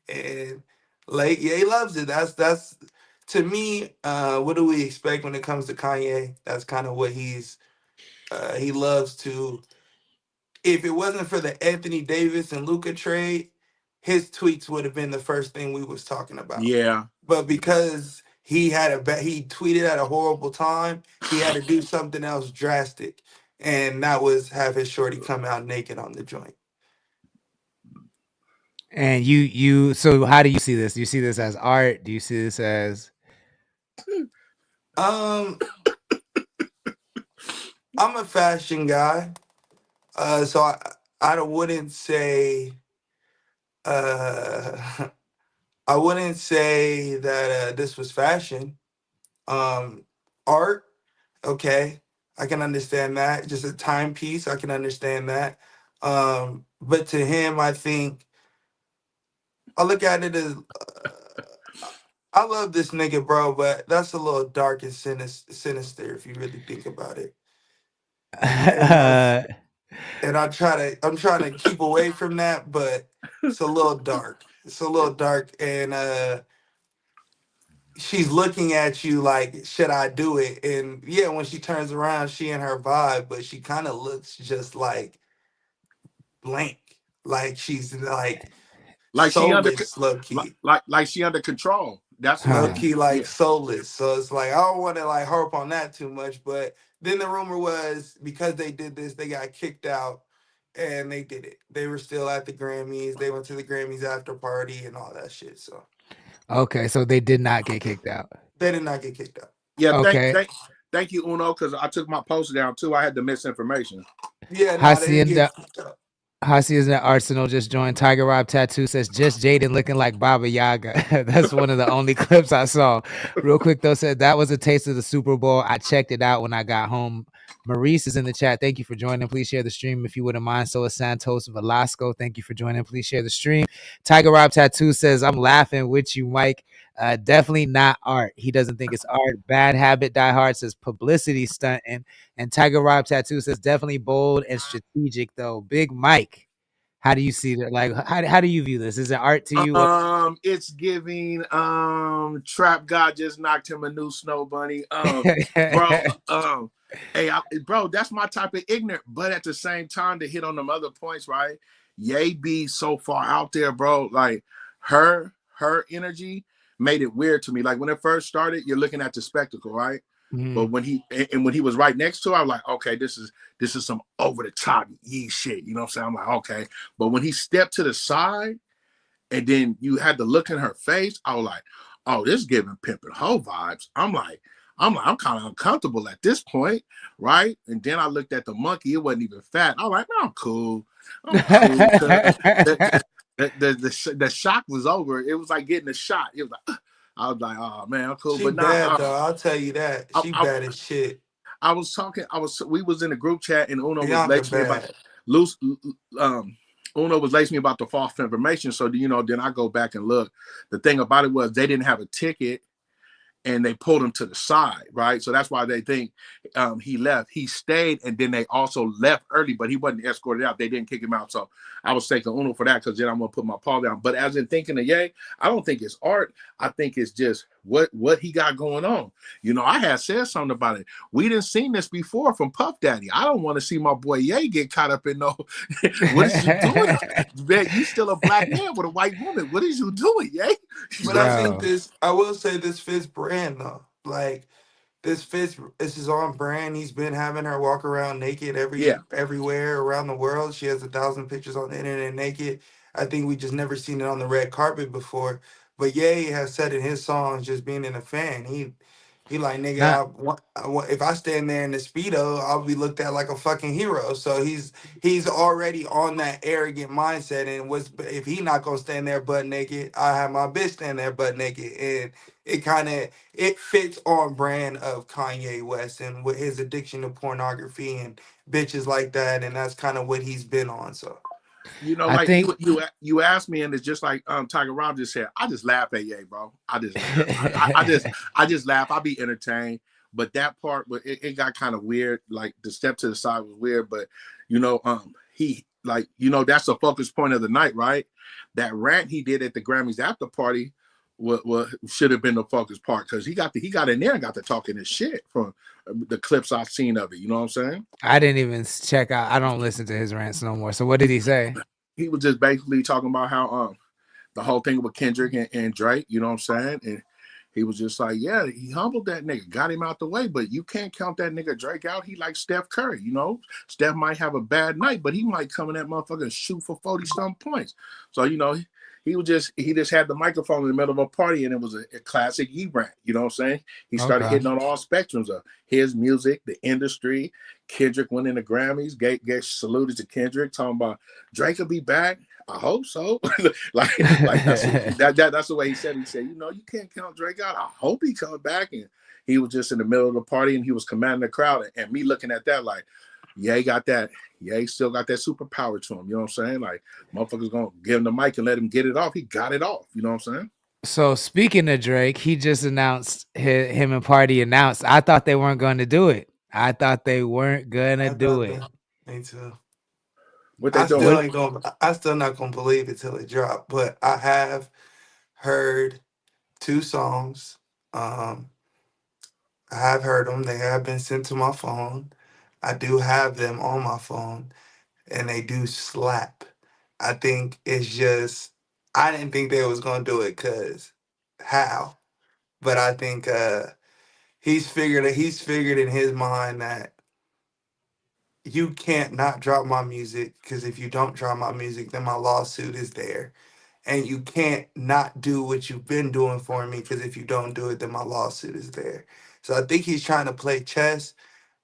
And like Ye loves it. That's to me, what do we expect when it comes to Kanye? That's kind of what he loves to. If it wasn't for the Anthony Davis and Luca trade, his tweets would have been the first thing we was talking about. Yeah. But because he tweeted at a horrible time, he had to do something else drastic. And that was have his shorty come out naked on the joint. And so how do you see this? Do you see this as art? Do you see this as I'm a fashion guy, so I wouldn't say uh, I wouldn't say that this was fashion. Art, okay, I can understand that. Just a timepiece, I can understand that. But to him, I think I look at it as I love this nigga, bro, but that's a little dark and sinister if you really think about it. And I'm trying to keep away from that, but it's a little dark. It's a little dark, and she's looking at you like, should I do it? And yeah, when she turns around, she in her vibe, but she kind of looks just like blank, like she's like she under soulless, low key. like she under control. That's Low what. key like Yeah. soulless. So it's like I don't want to like harp on that too much, but then the rumor was because they did this, they got kicked out, and they did it. They were still at the Grammys. They went to the Grammys after party and all that shit. So Okay, so they did not get kicked out. they did not get kicked out. Yeah. Okay. Thank you, Uno, because I took my post down too. I had the misinformation. Yeah, no, they didn't get Hacienda kicked out. Hacienda Arsenal just joined. Tiger Rob Tattoo says just Jaden looking like Baba Yaga. That's one of the only clips I saw. Real quick though, said that was a taste of the Super Bowl. I checked it out when I got home. Maurice is in the chat. Thank you for joining. Please share the stream if you wouldn't mind. So is Santos Velasco. Thank you for joining. Please share the stream. Tiger Rob Tattoo says, I'm laughing with you, Mike. Definitely not art. He doesn't think it's art. Bad Habit Die Hard says publicity stunt. And Tiger Rob Tattoo says definitely bold and strategic though. Big Mike. How do you see that? Like, how do you view this? Is it art to you? It's giving Trap God just knocked him a new snow bunny. Bro, hey, bro, that's my type of ignorant, but at the same time to hit on them other points, right? Ye be so far out there, bro. Like her energy made it weird to me. Like when it first started, you're looking at the spectacle, right? But when he was right next to her, I was like, okay, this is some over the top Yee shit. You know what I'm saying? I'm like, okay. But when he stepped to the side and then you had the look in her face, I was like, oh, this is giving Pimp and Hoe vibes. I'm kind of uncomfortable at this point, right? And then I looked at the monkey, it wasn't even fat. I was like, no, I'm cool. The shock was over. It was like getting a shot. It was like, I was like, oh man, I'm cool. She But bad nah, though. I'll tell you that. She bad as shit. We was in a group chat and Uno was Bianca lacing me about bad. Uno was lacing me about the false information. So then I go back and look. The thing about it was they didn't have a ticket and they pulled him to the side, right? So that's why they think he left. He stayed, and then they also left early, but he wasn't escorted out. They didn't kick him out. So I was thanking Uno for that because then I'm gonna put my paw down. But as in thinking of Ye, I don't think it's art. I think it's just what he got going on. I had said something about it. We didn't seen this before from Puff Daddy. I don't want to see my boy Ye get caught up in no. What is you doing? Man, you still a black man with a white woman. What is you doing, Ye? But I think I will say this fits brand though. Like this is his own brand. He's been having her walk around naked everywhere around the world. She has 1,000 pictures on the internet naked. I think we just never seen it on the red carpet before. But Ye has said in his songs, just being in a fan, he like, nigga, if I stand there in the Speedo, I'll be looked at like a fucking hero. So he's already on that arrogant mindset. And if he not gonna stand there butt naked, I have my bitch stand there butt naked. And it fits on brand of Kanye West and with his addiction to pornography and bitches like that. And that's kind of what he's been on. So like you asked me, and it's just like Tiger Rob just said. I just laugh at Ye, bro. I just laugh. I just laugh. I be entertained. But that part, it got kind of weird. Like the step to the side was weird. But he that's the focus point of the night, right? That rant he did at the Grammys after party what should have been the focus part because he got in there and got to talking his shit from the clips I've seen of it. You know what I'm saying? I didn't even check out. I don't listen to his rants no more. So what did he say? He was just basically talking about how the whole thing with Kendrick and Drake. You know what I'm saying? And he was just like, yeah, he humbled that nigga, got him out the way, but you can't count that nigga Drake out. He like Steph Curry. Steph might have a bad night, but he might come in that motherfucker and shoot for 40-some points. So he he just had the microphone in the middle of a party, and it was a classic E-Brand. You know what I'm saying? He started hitting on all spectrums of his music, the industry. Kendrick went in the Grammys, gave saluted to Kendrick, talking about Drake will be back. I hope so. like that's the way he said. He said, you can't count Drake out. I hope he comes back. And he was just in the middle of the party, and he was commanding the crowd. And me looking at that like, yeah, he got that. Yeah, he still got that superpower to him. You know what I'm saying? Like, motherfuckers gonna give him the mic and let him get it off. He got it off. You know what I'm saying? So speaking of Drake, he just announced him and Party announced. I thought they weren't going to do it. I thought they weren't gonna do it. Me too. What they I doing? still ain't gonna. I still not gonna believe it till it drop. But I have heard 2 songs. I have heard them. They have been sent to my phone. I do have them on my phone, and they do slap. I think it's just I didn't think they was gonna do it because how, but I think he's figured in his mind that you can't not drop my music because if you don't drop my music, then my lawsuit is there. And you can't not do what you've been doing for me because if you don't do it, then my lawsuit is there. So I think he's trying to play chess,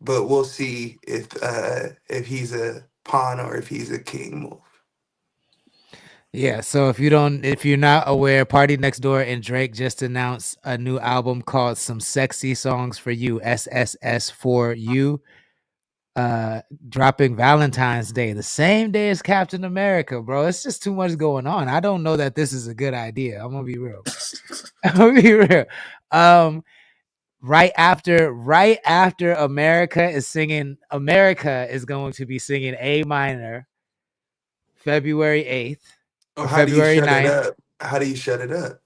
but we'll see if he's a pawn or if he's a king move. Yeah, so if you're not aware, Party Next Door and Drake just announced a new album called Some Sexy Songs for You, SSS for You. Dropping Valentine's Day, the same day as Captain America, bro. It's just too much going on. I don't know that this is a good idea. I'm gonna be real. Right after America is singing, America is going to be singing A minor February 8th. Oh, Or how February do you shut 9th. it up? How do you shut it up?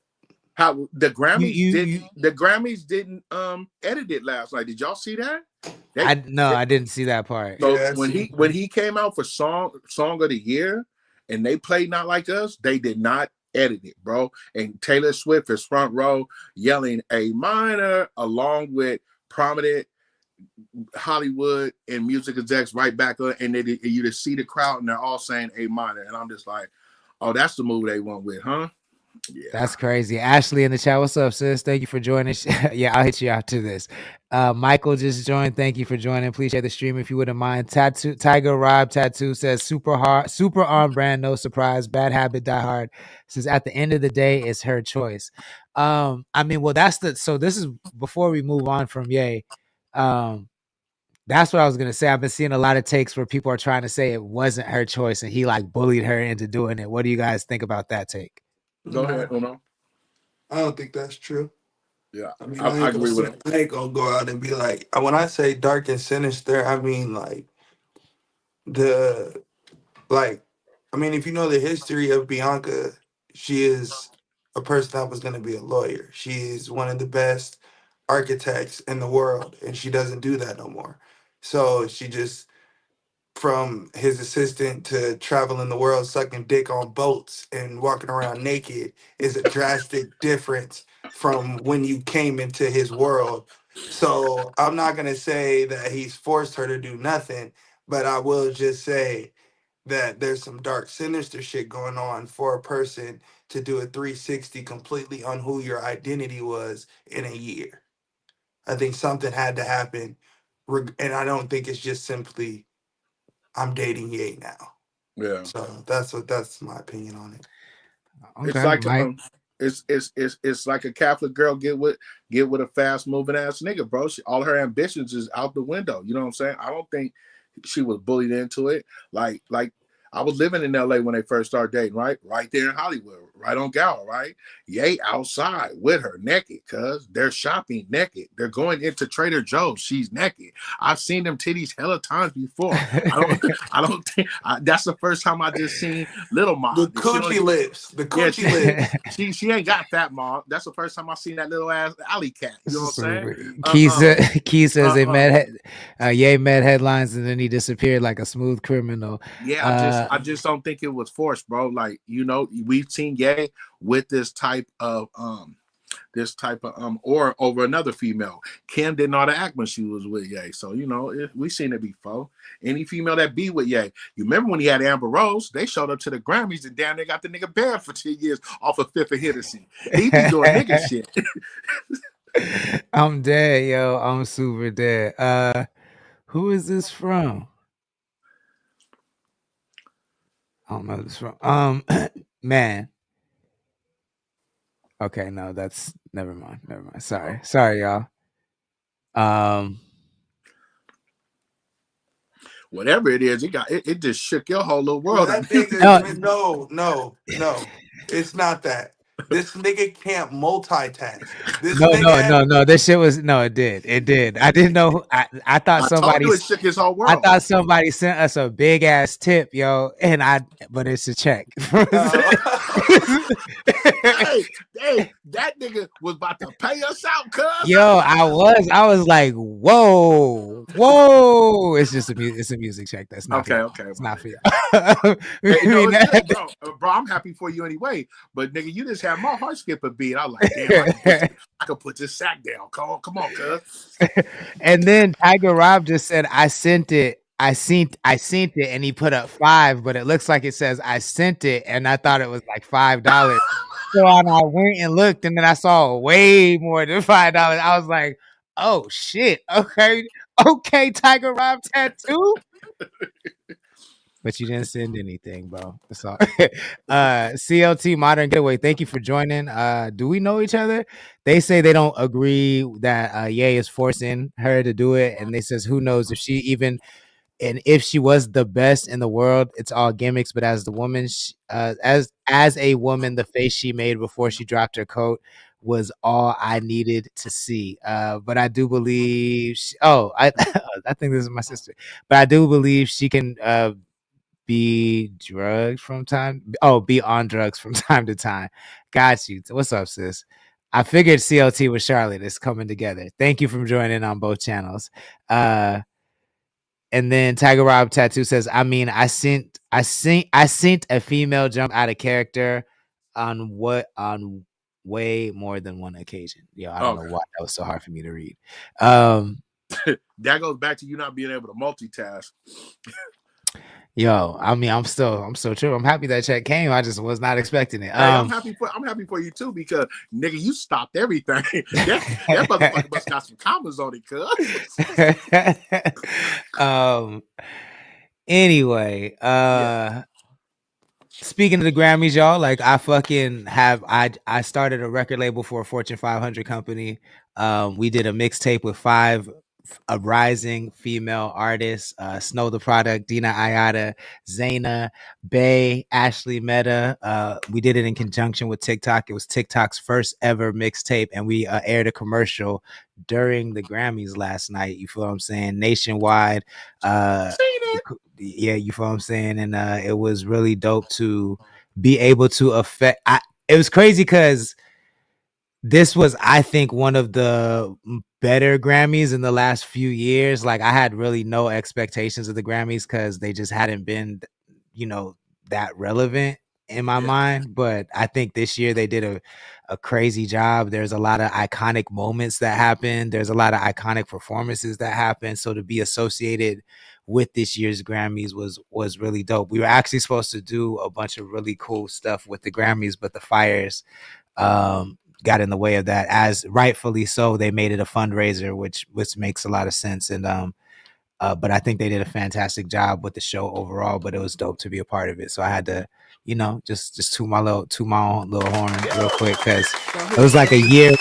How the Grammys didn't edit it last night. Did y'all see that? I didn't see that part. So Yeah, when he came out for song of the year and they played Not Like Us, they did not edit it, bro. And Taylor Swift is front row yelling A minor along with prominent Hollywood and music execs right back up, and you just see the crowd and they're all saying A minor, and I'm just like, oh, that's the move they went with, huh? Yeah. That's crazy. Ashley in the chat. What's up, sis? Thank you for joining. Yeah, I'll hit you out to this. Michael just joined. Thank you for joining. Please share the stream if you wouldn't mind. Tattoo Tiger Rob Tattoo says super on brand, no surprise. Bad habit, die hard. Says at the end of the day, it's her choice. I mean, well, so this is before we move on from Ye. That's what I was gonna say. I've been seeing a lot of takes where people are trying to say it wasn't her choice and he like bullied her into doing it. What do you guys think about that take? Go ahead, Uno. I don't think that's true. Yeah, I mean, I agree with it. I ain't gonna go out and be like, when I say dark and sinister, I mean like if you know the history of Bianca, she is a person that was gonna be a lawyer. She is one of the best architects in the world, and she doesn't do that no more. So she just from his assistant to traveling the world sucking dick on boats and walking around naked is a drastic difference from when you came into his world. So I'm not going to say that he's forced her to do nothing, but I will just say that there's some dark sinister shit going on for a person to do a 360 completely on who your identity was in a year. I think something had to happen, and I don't think it's just simply I'm dating Ye now. Yeah. So that's my opinion on it. Okay, it's like it's like a Catholic girl get with a fast moving ass nigga, bro. All her ambitions is out the window. You know what I'm saying? I don't think she was bullied into it. Like I was living in LA when they first started dating, right? Right there in Hollywood, right on Gower, right? Ye outside with her naked, cuz they're shopping naked. They're going into Trader Joe's. She's naked. I've seen them titties hella times before. I don't think that's the first time I just seen Little Mom. The coochie lips. She ain't got Fat Mom. That's the first time I seen that little ass alley cat. You know what I'm saying? Key says Ye met headlines and then he disappeared like a smooth criminal. Yeah, I just don't think it was forced, bro. Like, we've seen Ye with this type of this type of or over another female. Kim didn't know how to act when she was with Ye. So, you know, we seen it before. Any female that be with Ye. You remember when he had Amber Rose, they showed up to the Grammys and damn, they got the nigga banned for 10 years off of Fifth of Hennessy. He be doing nigga shit. I'm dead, yo. I'm super dead. Who is this from? I don't know who this from. Man. Okay, no, that's never mind. Never mind. Sorry, y'all. Whatever it is, it just shook your whole little Well, world. that nigga, no, it's not that. This nigga can't multitask. This No. This shit was it did. I didn't know. I thought somebody. Told you it shook his whole world. I thought somebody sent us a big ass tip, yo, but it's a check. Hey, that nigga was about to pay us out, cuz. Yo, I was like, whoa. It's just a music check. That's not okay. It's not for you. Hey, no, it's good, bro. I'm happy for you anyway. But nigga, you just had my heart skip a beat. I was like, damn, I could put this sack down. Come on, cuz. And then Tiger Rob just said, I sent it, and he put up 5, but it looks like it says I sent it, and I thought it was like $5. So I went and looked, and then I saw way more than $5. I was like, oh shit, okay, Tiger Rob tattoo. But you didn't send anything, bro. That's all. CLT Modern Getaway, thank you for joining. Do we know each other? They say they don't agree that Ye is forcing her to do it, and they says who knows if she even, and if she was the best in the world, it's all gimmicks. But as the woman, as a woman, the face she made before she dropped her coat was all I needed to see. But I do believe, I think this is my sister. But I do believe she can be on drugs from time to time. Got you. What's up, sis? I figured CLT with Charlotte is coming together. Thank you for joining on both channels. And then Tiger Rob Tattoo says, I mean, I sent a female jump out of character on way more than one occasion. Yo, I don't know why that was so hard for me to read. That goes back to you not being able to multitask. Yo, I mean, I'm so true. I'm happy that check came. I just was not expecting it. Hey, I'm happy for you too, because nigga, you stopped everything. that motherfucker must got some commas on it, cuz. Anyway, speaking of the Grammys, y'all, like I started a record label for a Fortune 500 company. We did a mixtape with 5 rising female artists: Snow the Product, Dina Ayada, Zaina, Bay, Ashley Meta. We did it in conjunction with TikTok. It was TikTok's first ever mixtape, and we aired a commercial during the Grammys last night. You feel what I'm saying? Nationwide. Yeah, you feel what I'm saying? And it was really dope to be able to affect. It was crazy because this was, I think, one of the better Grammys in the last few years. Like I had really no expectations of the Grammys because they just hadn't been, that relevant in my mind. But I think this year they did a crazy job. There's a lot of iconic moments that happened. There's a lot of iconic performances that happened. So to be associated with this year's Grammys was really dope. We were actually supposed to do a bunch of really cool stuff with the Grammys, but the fires got in the way of that, as rightfully so. They made it a fundraiser, which makes a lot of sense. And but I think they did a fantastic job with the show overall, but it was dope to be a part of it. So I had to, just toot my own little horn real quick, because it was like a year.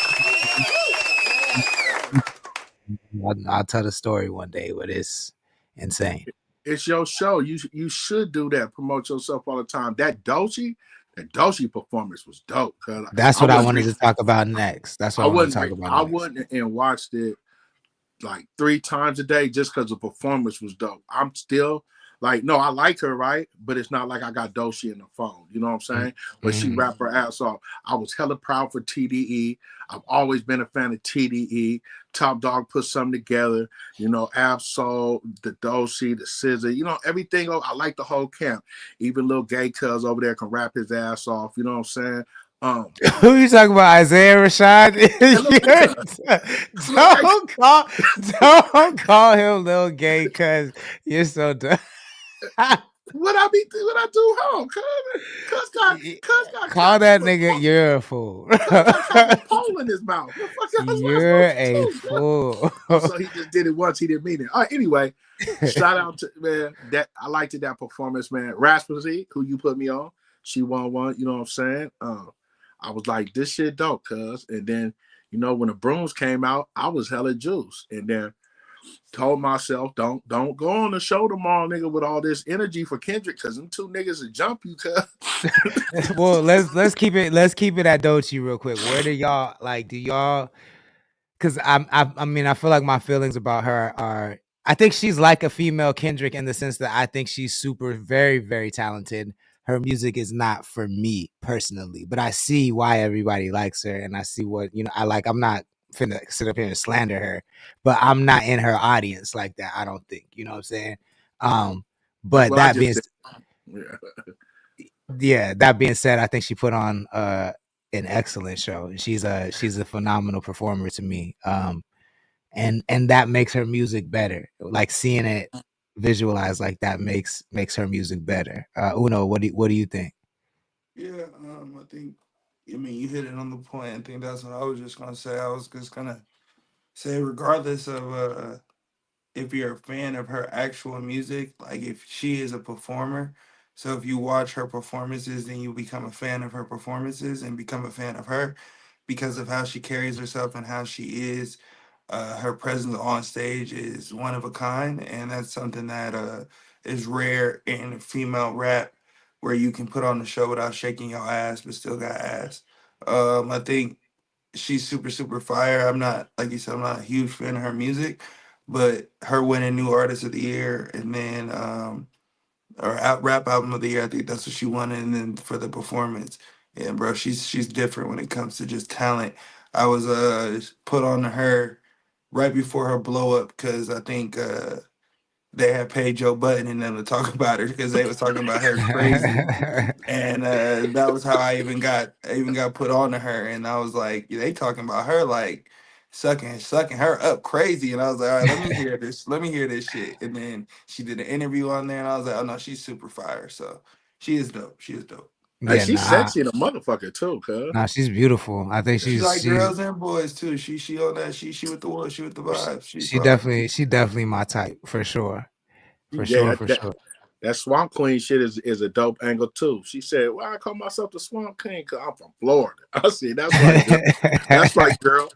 I'll tell the story one day, but it's insane. It's your show. You should do that. Promote yourself all the time. That Doshi performance was dope. That's what I wanted to talk about next. That's what I wanted to talk about. I went and watched it like 3 times a day just because the performance was dope. I'm still like, no, I like her, right? But it's not like I got Doshi in the phone. You know what I'm saying? But she rapped her ass off. I was hella proud for TDE. I've always been a fan of TDE. Top Dog put something together. Absol, the Doshi, the SZA, everything. I like the whole camp. Even little gay cuz over there can rap his ass off. You know what I'm saying? Who you talking about, Isaiah Rashad? Don't call him Lil Gay, cause you're so dumb. What I do wrong? Cuz got Call cotton that with nigga, you're a fool. cuz got cotton with pole in his mouth. The fuck else was I You're supposed to a do? fool. Oh, so he just did it once. He didn't mean it. All right. Anyway, shout out to man. That I liked it, that performance, man. Raspussy, who you put me on, she won one. You know what I'm saying? I was like, this shit dope, cuz. And then, when the brooms came out, I was hella juice. And then told myself, don't go on the show tomorrow, nigga, with all this energy for Kendrick, cause them two niggas will jump you, cuz. Well, let's keep it at Doechii real quick. Where do y'all do y'all? Because I mean, I feel like my feelings about her are, I think she's like a female Kendrick in the sense that I think she's super, very, very talented. Her music is not for me personally, but I see why everybody likes her, and I see what I like. I'm not finna sit up here and slander her, but I'm not in her audience like that. I don't think, you know what I'm saying. But Well, I that just being said, yeah, that being said, I think she put on an excellent show. She's a phenomenal performer to me. And that makes her music better. Like seeing it visualized like that makes her music better. Uno, what do you think? Yeah, I think, I mean, you hit it on the point. I think that's what I was just gonna say. I was just gonna say, regardless of if you're a fan of her actual music, like if she is a performer, so if you watch her performances, then you become a fan of her performances and become a fan of her because of how she carries herself and how she is. Her presence on stage is one of a kind, and that's something that is rare in female rap, where you can put on the show without shaking your ass but still got ass. I think she's super super fire. I'm not, like you said, I'm not a huge fan of her music, but her winning new artist of the year and then or out rap album of the year, I think that's what she wanted. And then for the performance, yeah, bro, she's different when it comes to just talent. I was put on to her right before her blow up because I think they had paid Joe Budden and them to talk about her because they was talking about her crazy, and that was how I even got put on to her, and I was like, they talking about her like sucking her up crazy, and I was like, all right, let me hear this shit, and then she did an interview on there, and I was like, oh no, she's super fire, so she is dope. hey, Yeah, she's nah, sexy in a motherfucker too, cuz. she's beautiful. I think She like she's girls and boys too. She on that. She with the world. She with the vibes. She she fire. definitely my type for sure. Yeah, For that, sure. that Swamp Queen shit is a dope angle too. She said, "Well, I call myself the Swamp Queen because I'm from Florida." I said, "That's right, girl. That's right, girl."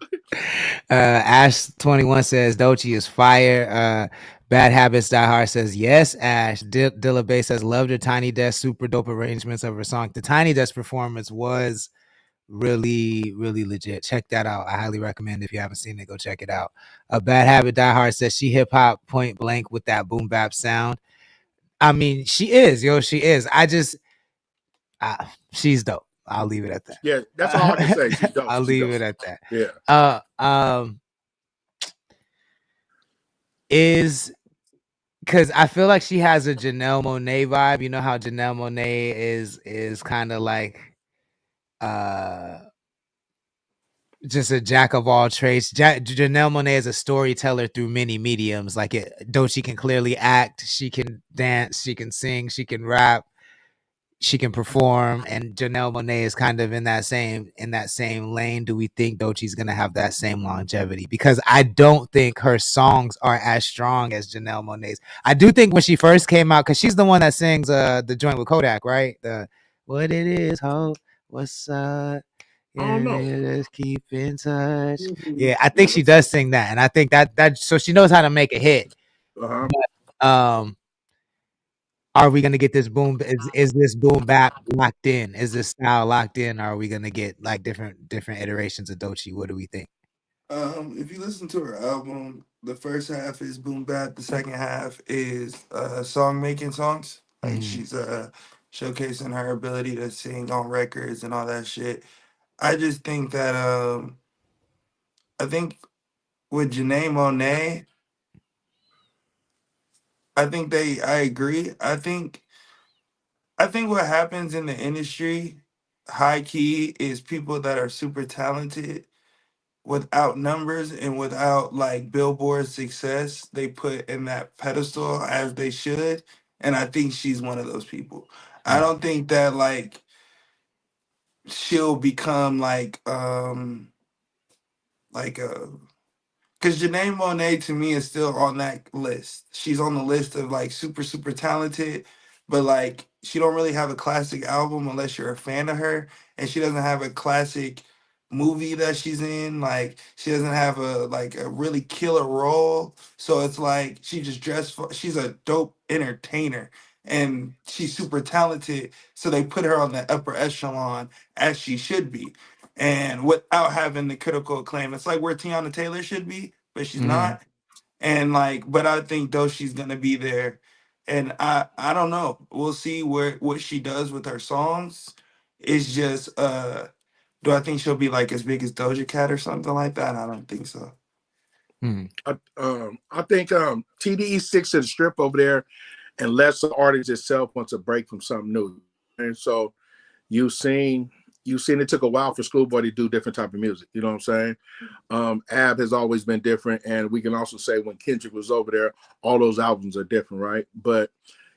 Ash21 says Doechii is fire. Bad Habits Die Hard says yes. Ash Dilla Bay says loved her Tiny Desk super dope arrangements of her song. The Tiny Desk performance was really really legit. Check that out. I highly recommend. If you haven't seen it, go check it out. Bad Habit Die Hard says she hip hop point blank with that boom bap sound. I mean, she is, she is. She's dope. I'll leave it at that. Yeah, that's all I can say. She's dope. I'll She's leave dope. it at that. Yeah. Is because I feel like she has a Janelle Monáe vibe. You know how Janelle Monáe is kind of like just a jack of all trades. Janelle Monáe is a storyteller through many mediums. Like Doechii can clearly act, she can dance, she can sing, she can rap, she can perform, and Janelle Monáe is kind of in that same lane. Do we think Doechii's gonna have that same longevity? Because I don't think her songs are as strong as Janelle Monáe's. I do think when she first came out, because she's the one that sings the joint with Kodak, right? The what it is, ho, what's up? I don't know. Let's keep in touch. Mm-hmm. Yeah, I think she does sing that, and I think that so she knows how to make a hit. Uh-huh. But, are we gonna get this boom? Is this boom bap locked in? Is this style locked in? Or are we gonna get like different iterations of Doechii? What do we think? If you listen to her album, the first half is boom bap. The second half is song making songs. Like she's showcasing her ability to sing on records and all that shit. I just think that I think with Janae Monet, I agree. I think what happens in the industry, high key is people that are super talented without numbers and without like Billboard success. They put in that pedestal as they should, and I think she's one of those people. I don't think that like she'll become like a because Janae Monae to me is still on that list. She's on the list of like super super talented, but like she don't really have a classic album unless you're a fan of her, and she doesn't have a classic movie that she's in. Like she doesn't have a like a really killer role. So it's like she just dressed for. She's a dope entertainer. And she's super talented, so they put her on the upper echelon as she should be and without having the critical acclaim. It's like where Tiana Taylor should be, but she's not. And like, but I think though she's gonna be there. And I don't know. We'll see what she does with her songs. It's just do I think she'll be like as big as Doja Cat or something like that? I don't think so. I think TDE sticks to the strip over there unless the artist itself wants a break from something new. And so you've seen it took a while for Schoolboy to do different type of music. You know what I'm saying? Ab has always been different, and we can also say when Kendrick was over there, all those albums are different, right? But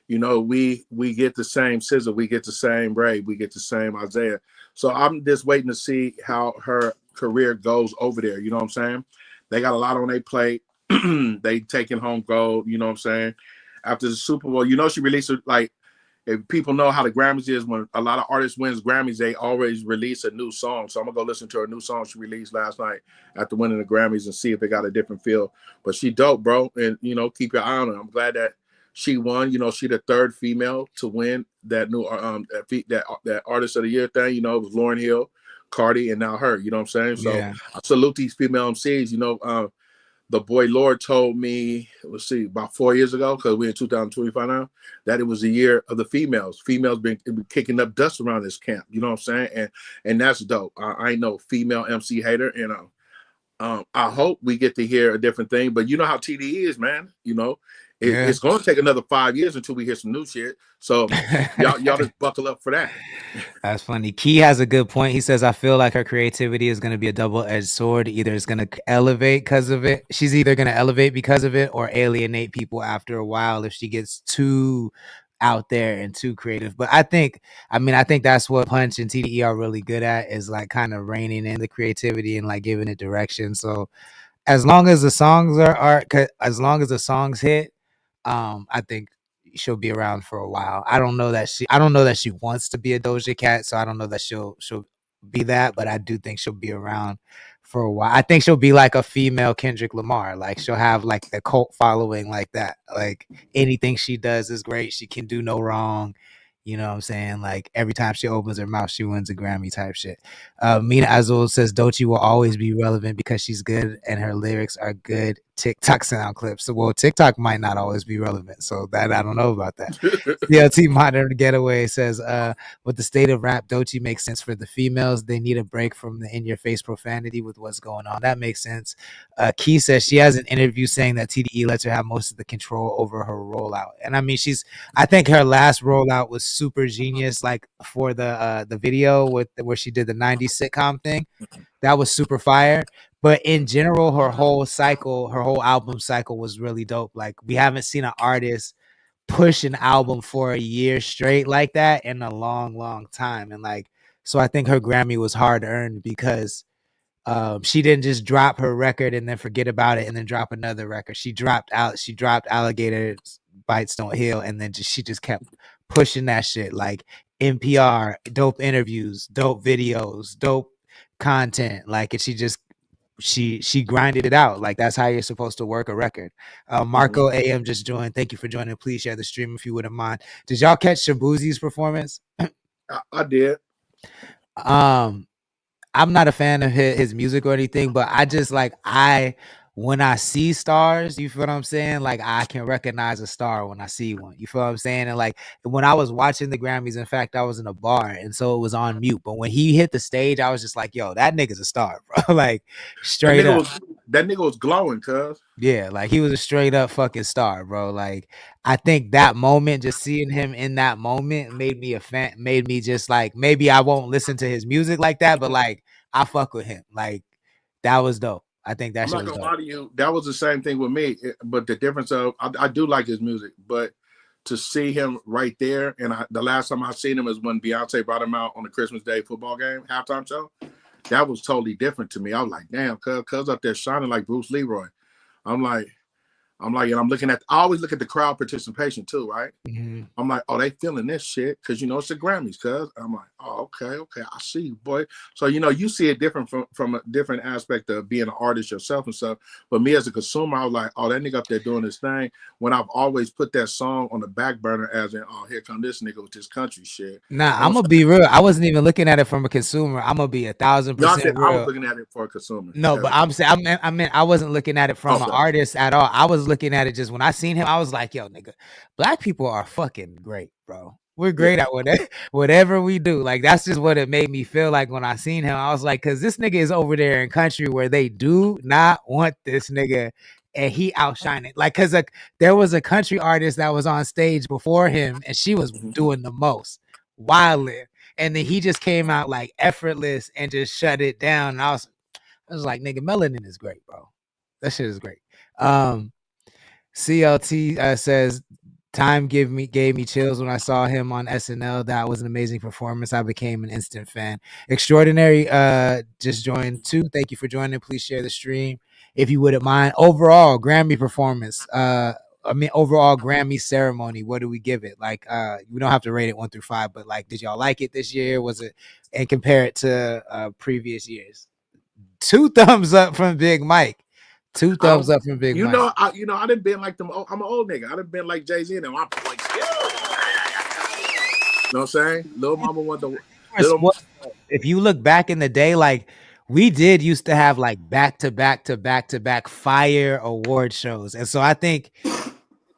you know, we get the same SZA, we get the same Ray, we get the same Isaiah. So I'm just waiting to see how her career goes over there. You know what I'm saying? They got a lot on their plate. They taking home gold. You know what I'm saying? After the Super Bowl, you know, she released like. If people know how the Grammys is, when a lot of artists wins Grammys, they always release a new song. So I'm gonna go listen to her new song she released last night after winning the Grammys and see if it got a different feel. But she dope, bro, and you know, keep your eye on her. I'm glad that she won. You know, she the third female to win that new that artist of the year thing. You know, it was Lauryn Hill, Cardi, and now her. You know what I'm saying? So I salute these female MCs. You know, the boy Lord told me, let's see, about 4 years ago, because we're in 2025 now, that it was the year of the females. Females been kicking up dust around this camp. You know what I'm saying? And that's dope. I ain't no female MC hater, and I hope we get to hear a different thing. But you know how TDE is, man. You know, it's going to take another 5 years until we hear some new shit. So y'all just buckle up for that. That's funny. Key has a good point. He says, I feel like her creativity is going to be a double-edged sword. Either it's going to elevate because of it. She's either going to elevate because of it or alienate people after a while if she gets too out there and too creative. But I think that's what Punch and TDE are really good at, is like kind of reining in the creativity and like giving it direction. So as long as the songs as long as the songs hit, I think she'll be around for a while. I don't know that she wants to be a Doja Cat, so I don't know that she'll be that, but I do think she'll be around for a while. I think she'll be like a female Kendrick Lamar. Like she'll have like the cult following like that. Like anything she does is great. She can do no wrong. You know what I'm saying? Like every time she opens her mouth, she wins a Grammy type shit. Mina Azul says Doechii will always be relevant because she's good and her lyrics are good TikTok sound clips. So, well, TikTok might not always be relevant. So that I don't know about that. CLT Modern Getaway says, with the state of rap, Doechii makes sense for the females. They need a break from the in-your-face profanity with what's going on. That makes sense. Key says she has an interview saying that TDE lets her have most of the control over her rollout. And I mean, I think her last rollout was super genius, like for the video where she did the 90s sitcom thing. That was super fire. But in general, her whole album cycle was really dope. Like we haven't seen an artist push an album for a year straight like that in a long, long time. And like, so I think her Grammy was hard earned because she didn't just drop her record and then forget about it and then drop another record. She dropped Alligator Bites Don't Heal, and then she just kept pushing that shit, like NPR, dope interviews, dope videos, dope content. Like, and she grinded it out. Like that's how you're supposed to work a record. Marco AM just joined. Thank you for joining. Please share the stream if you wouldn't mind. Did y'all catch Shabuzi's performance? I did. I'm not a fan of his music or anything, but I just when I see stars, you feel what I'm saying? Like I can recognize a star when I see one. You feel what I'm saying? And like when I was watching the Grammys, in fact, I was in a bar and so it was on mute. But when he hit the stage, I was just like, yo, that nigga's a star, bro. Like straight up. That nigga was glowing, cuz. Yeah, like he was a straight up fucking star, bro. Like I think that moment, just seeing him in that moment, made me a fan. Made me just like maybe I won't listen to his music like that, but like I fuck with him. Like that was dope. I think that I'm shit not was gonna dope. lie to you. That was the same thing with me, but the difference of I do like his music, but to see him right there, and the last time I seen him was when Beyonce brought him out on the Christmas Day football game halftime show. That was totally different to me. I was like, damn, cuz up there shining like Bruce Leroy. I'm like, and I'm looking at. I always look at the crowd participation too, right? Mm-hmm. I'm like, oh, they feeling this shit because it's the Grammys, cuz. I'm like, oh, okay, I see you, boy. So you see it different from a different aspect of being an artist yourself and stuff. But me as a consumer, I was like, oh, that nigga up there doing his thing. When I've always put that song on the back burner as in, oh, here come this nigga with this country shit. Nah, I'm gonna be real. I wasn't even looking at it from a consumer. I'm gonna be 1,000% I was real. looking at it for a consumer. No, but I'm saying I mean I wasn't looking at it from an Okay. artist at all. I was looking at it just when I seen him. I was like, yo, nigga, black people are fucking great, bro. We're great at whatever we do. Like that's just what it made me feel like when I seen him. I was like, cause this nigga is over there in country where they do not want this nigga, and he outshined it. Like, cause there was a country artist that was on stage before him, and she was doing the most, wildly. And then he just came out like effortless and just shut it down. And I was like, nigga, melanin is great, bro. That shit is great. CLT says, time gave me chills when I saw him on SNL. That was an amazing performance. I became an instant fan. Extraordinary just joined too. Thank you for joining. Please share the stream if you wouldn't mind. Overall Grammy performance. Overall Grammy ceremony. What do we give it? Like, we don't have to rate it 1 through 5, but like, did y'all like it this year? Was it, and compare it to previous years? 2 thumbs up from Big Mike. 2 thumbs up from Big Mike. I didn't been like them. I'm an old nigga. I didn't been like Jay-Z and them. I'm like, you know what I'm saying? Little Mama want the. If you look back in the day, like we did used to have like back to back fire award shows, and so I think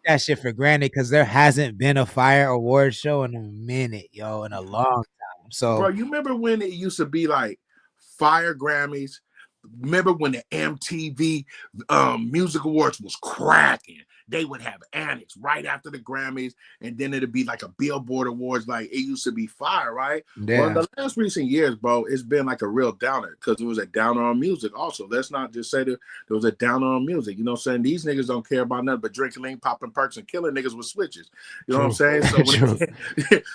that shit for granted because there hasn't been a fire award show in a minute, yo, in a long time. So, bro, you remember when it used to be like fire Grammys? Remember when the MTV Music Awards was cracking? They would have annex right after the Grammys, and then it'd be like a Billboard Awards. Like it used to be fire, right? Yeah. Well, in the last recent years, bro, it's been like a real downer because it was a downer on music. Also, let's not just say that there was a downer on music. You know what I'm saying? These niggas don't care about nothing but drinking lean, popping perks, and killing niggas with switches. You know what I'm saying?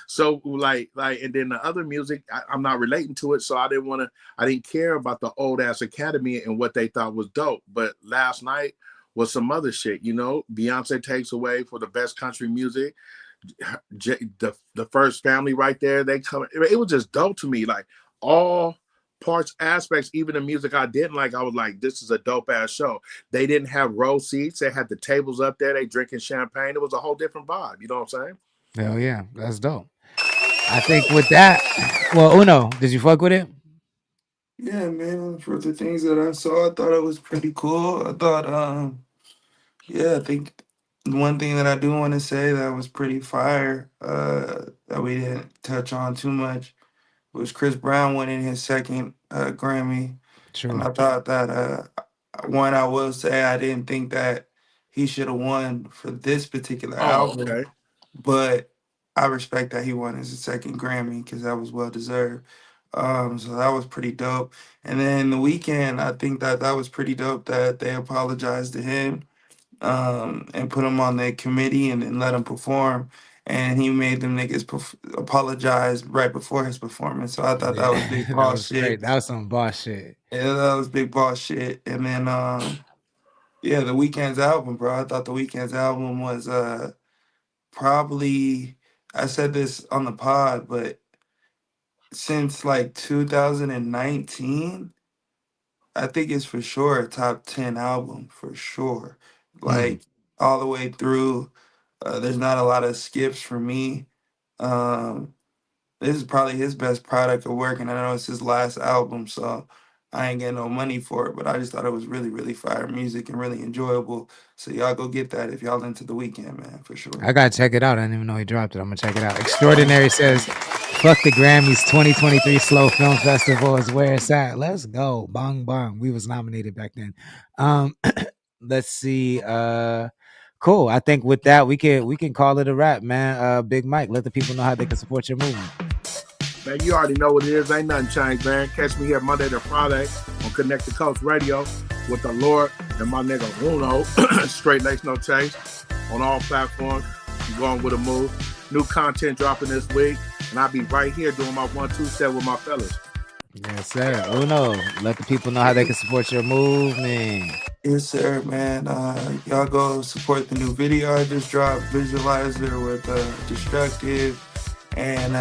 So, like, and then the other music, I'm not relating to it, so I didn't care about the old ass Academy and what they thought was dope. But last night was some other shit, Beyonce takes away for the best country music. The first family right there, they come. It was just dope to me, like all parts, aspects, even the music I didn't like. I was like, this is a dope ass show. They didn't have row seats. They had the tables up there. They drinking champagne. It was a whole different vibe. You know what I'm saying? Hell yeah, that's dope. I think with that, well, Uno, did you fuck with it? Yeah, man. For the things that I saw, I thought it was pretty cool. I thought, I think one thing that I do want to say that was pretty fire, that we didn't touch on too much, was Chris Brown winning his second Grammy. True. And I thought that one, I will say I didn't think that he should have won for this particular album. Okay. But I respect that he won his second Grammy because that was well deserved. So that was pretty dope. And then The Weeknd, I think that was pretty dope that they apologized to him, and put him on the committee and then let him perform. And he made them niggas apologize right before his performance. So I thought that was big boss shit. Great. That was some boss shit. Yeah, that was big boss shit. And then The Weeknd's album, bro. I thought The Weeknd's album was probably, I said this on the pod, but since like 2019, I think it's for sure a top 10 album for sure. Like all the way through. There's not a lot of skips for me. This is probably his best product of work, and I know it's his last album, so I ain't getting no money for it. But I just thought it was really, really fire music and really enjoyable. So y'all go get that if y'all into The Weeknd, man, for sure. I gotta check it out. I didn't even know he dropped it. I'm gonna check it out. Extraordinary says, Fuck the Grammys. 2023 Slow Film Festival is where it's at. Let's go. Bong bong. We was nominated back then. Let's see. Cool. I think with that we can call it a wrap, man. Big Mike, let the people know how they can support your movement. Man, you already know what it is. Ain't nothing changed, man. Catch me here Monday to Friday on Connect the Coast Radio with the Lord and my nigga Uno. Straight Lace No Chase on all platforms. I'm going with a move. New content dropping this week. And I'll be right here doing my 1-2 set with my fellas. Yes, sir. Uno, let the people know how they can support your movement. Yes, sir, man. Y'all go support the new video I just dropped, Visualizer with Destructive and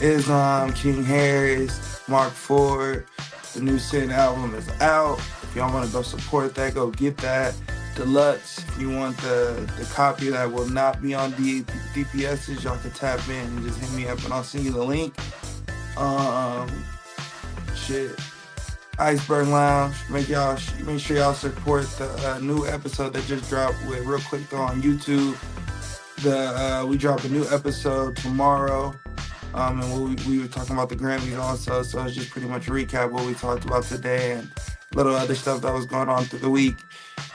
Islam, King Harris, Mark Ford. The new Sin album is out. If y'all want to go support that, go get that. Deluxe, if you want the copy that will not be on DPSs, y'all can tap in and just hit me up and I'll send you the link. Shit. Iceberg Lounge. Make sure y'all support the new episode that just dropped with Real Quick though on YouTube. We drop a new episode tomorrow. And we were talking about the Grammys also, so it's just pretty much a recap what we talked about today and little other stuff that was going on through the week.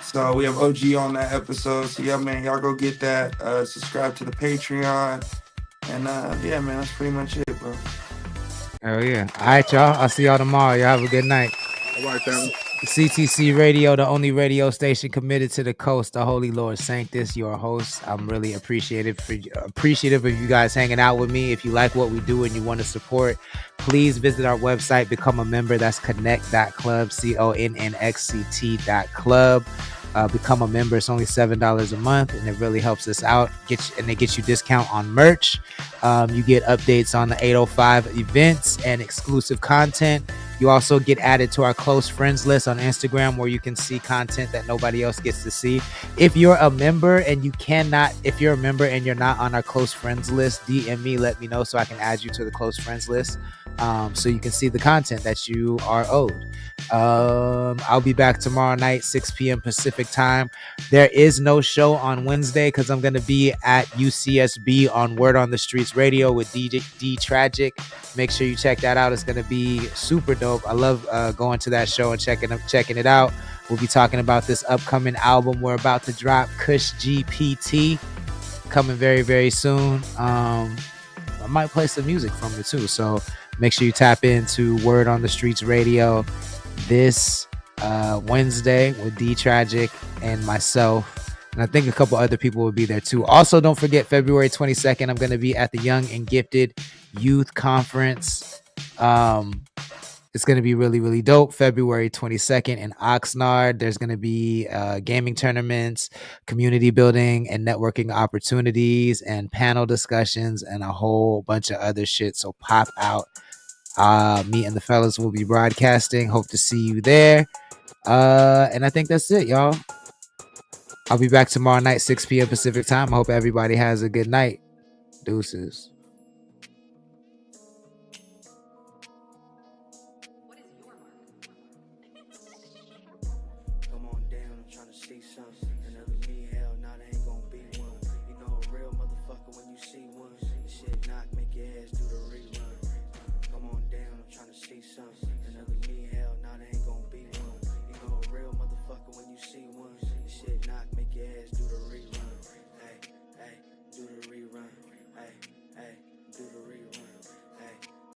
So we have OG on that episode. So yeah, man, y'all go get that. Subscribe to the Patreon. And yeah, man, that's pretty much it, bro. Oh yeah. All right, y'all. I'll see y'all tomorrow. Y'all have a good night. All right, family. CTC Radio, the only radio station committed to the coast, the Holy Lord Sanctus, your host. I'm really appreciative of you guys hanging out with me. If you like what we do and you want to support, please visit our website, become a member. That's connect.club, CONNXCT.club. Become a member. It's only $7 a month, and it really helps us out. And it gets you discount on merch. You get updates on the 805 events and exclusive content. You also get added to our close friends list on Instagram, where you can see content that nobody else gets to see. If you're a member and you're not on our close friends list, DM me, let me know so I can add you to the close friends list. So you can see the content that you are owed. I'll be back tomorrow night, 6 p.m. Pacific time. There is no show on Wednesday because I'm going to be at UCSB on Word on the Streets Radio with D Tragic. Make sure you check that out. It's going to be super dope. I love going to that show and checking it out. We'll be talking about this upcoming album we're about to drop, Kush GPT, coming very, very soon. I might play some music from it too. So make sure you tap into Word on the Streets Radio this Wednesday with D Tragic and myself. And I think a couple other people will be there too. Also, don't forget February 22nd, I'm going to be at the Young and Gifted Youth Conference. It's going to be really, really dope. February 22nd in Oxnard. There's going to be gaming tournaments, community building and networking opportunities, and panel discussions, and a whole bunch of other shit. So pop out. Me and the fellas will be broadcasting. Hope to see you there. And I think that's it, y'all. I'll be back tomorrow night, 6 p.m. Pacific time. I hope everybody has a good night. Deuces.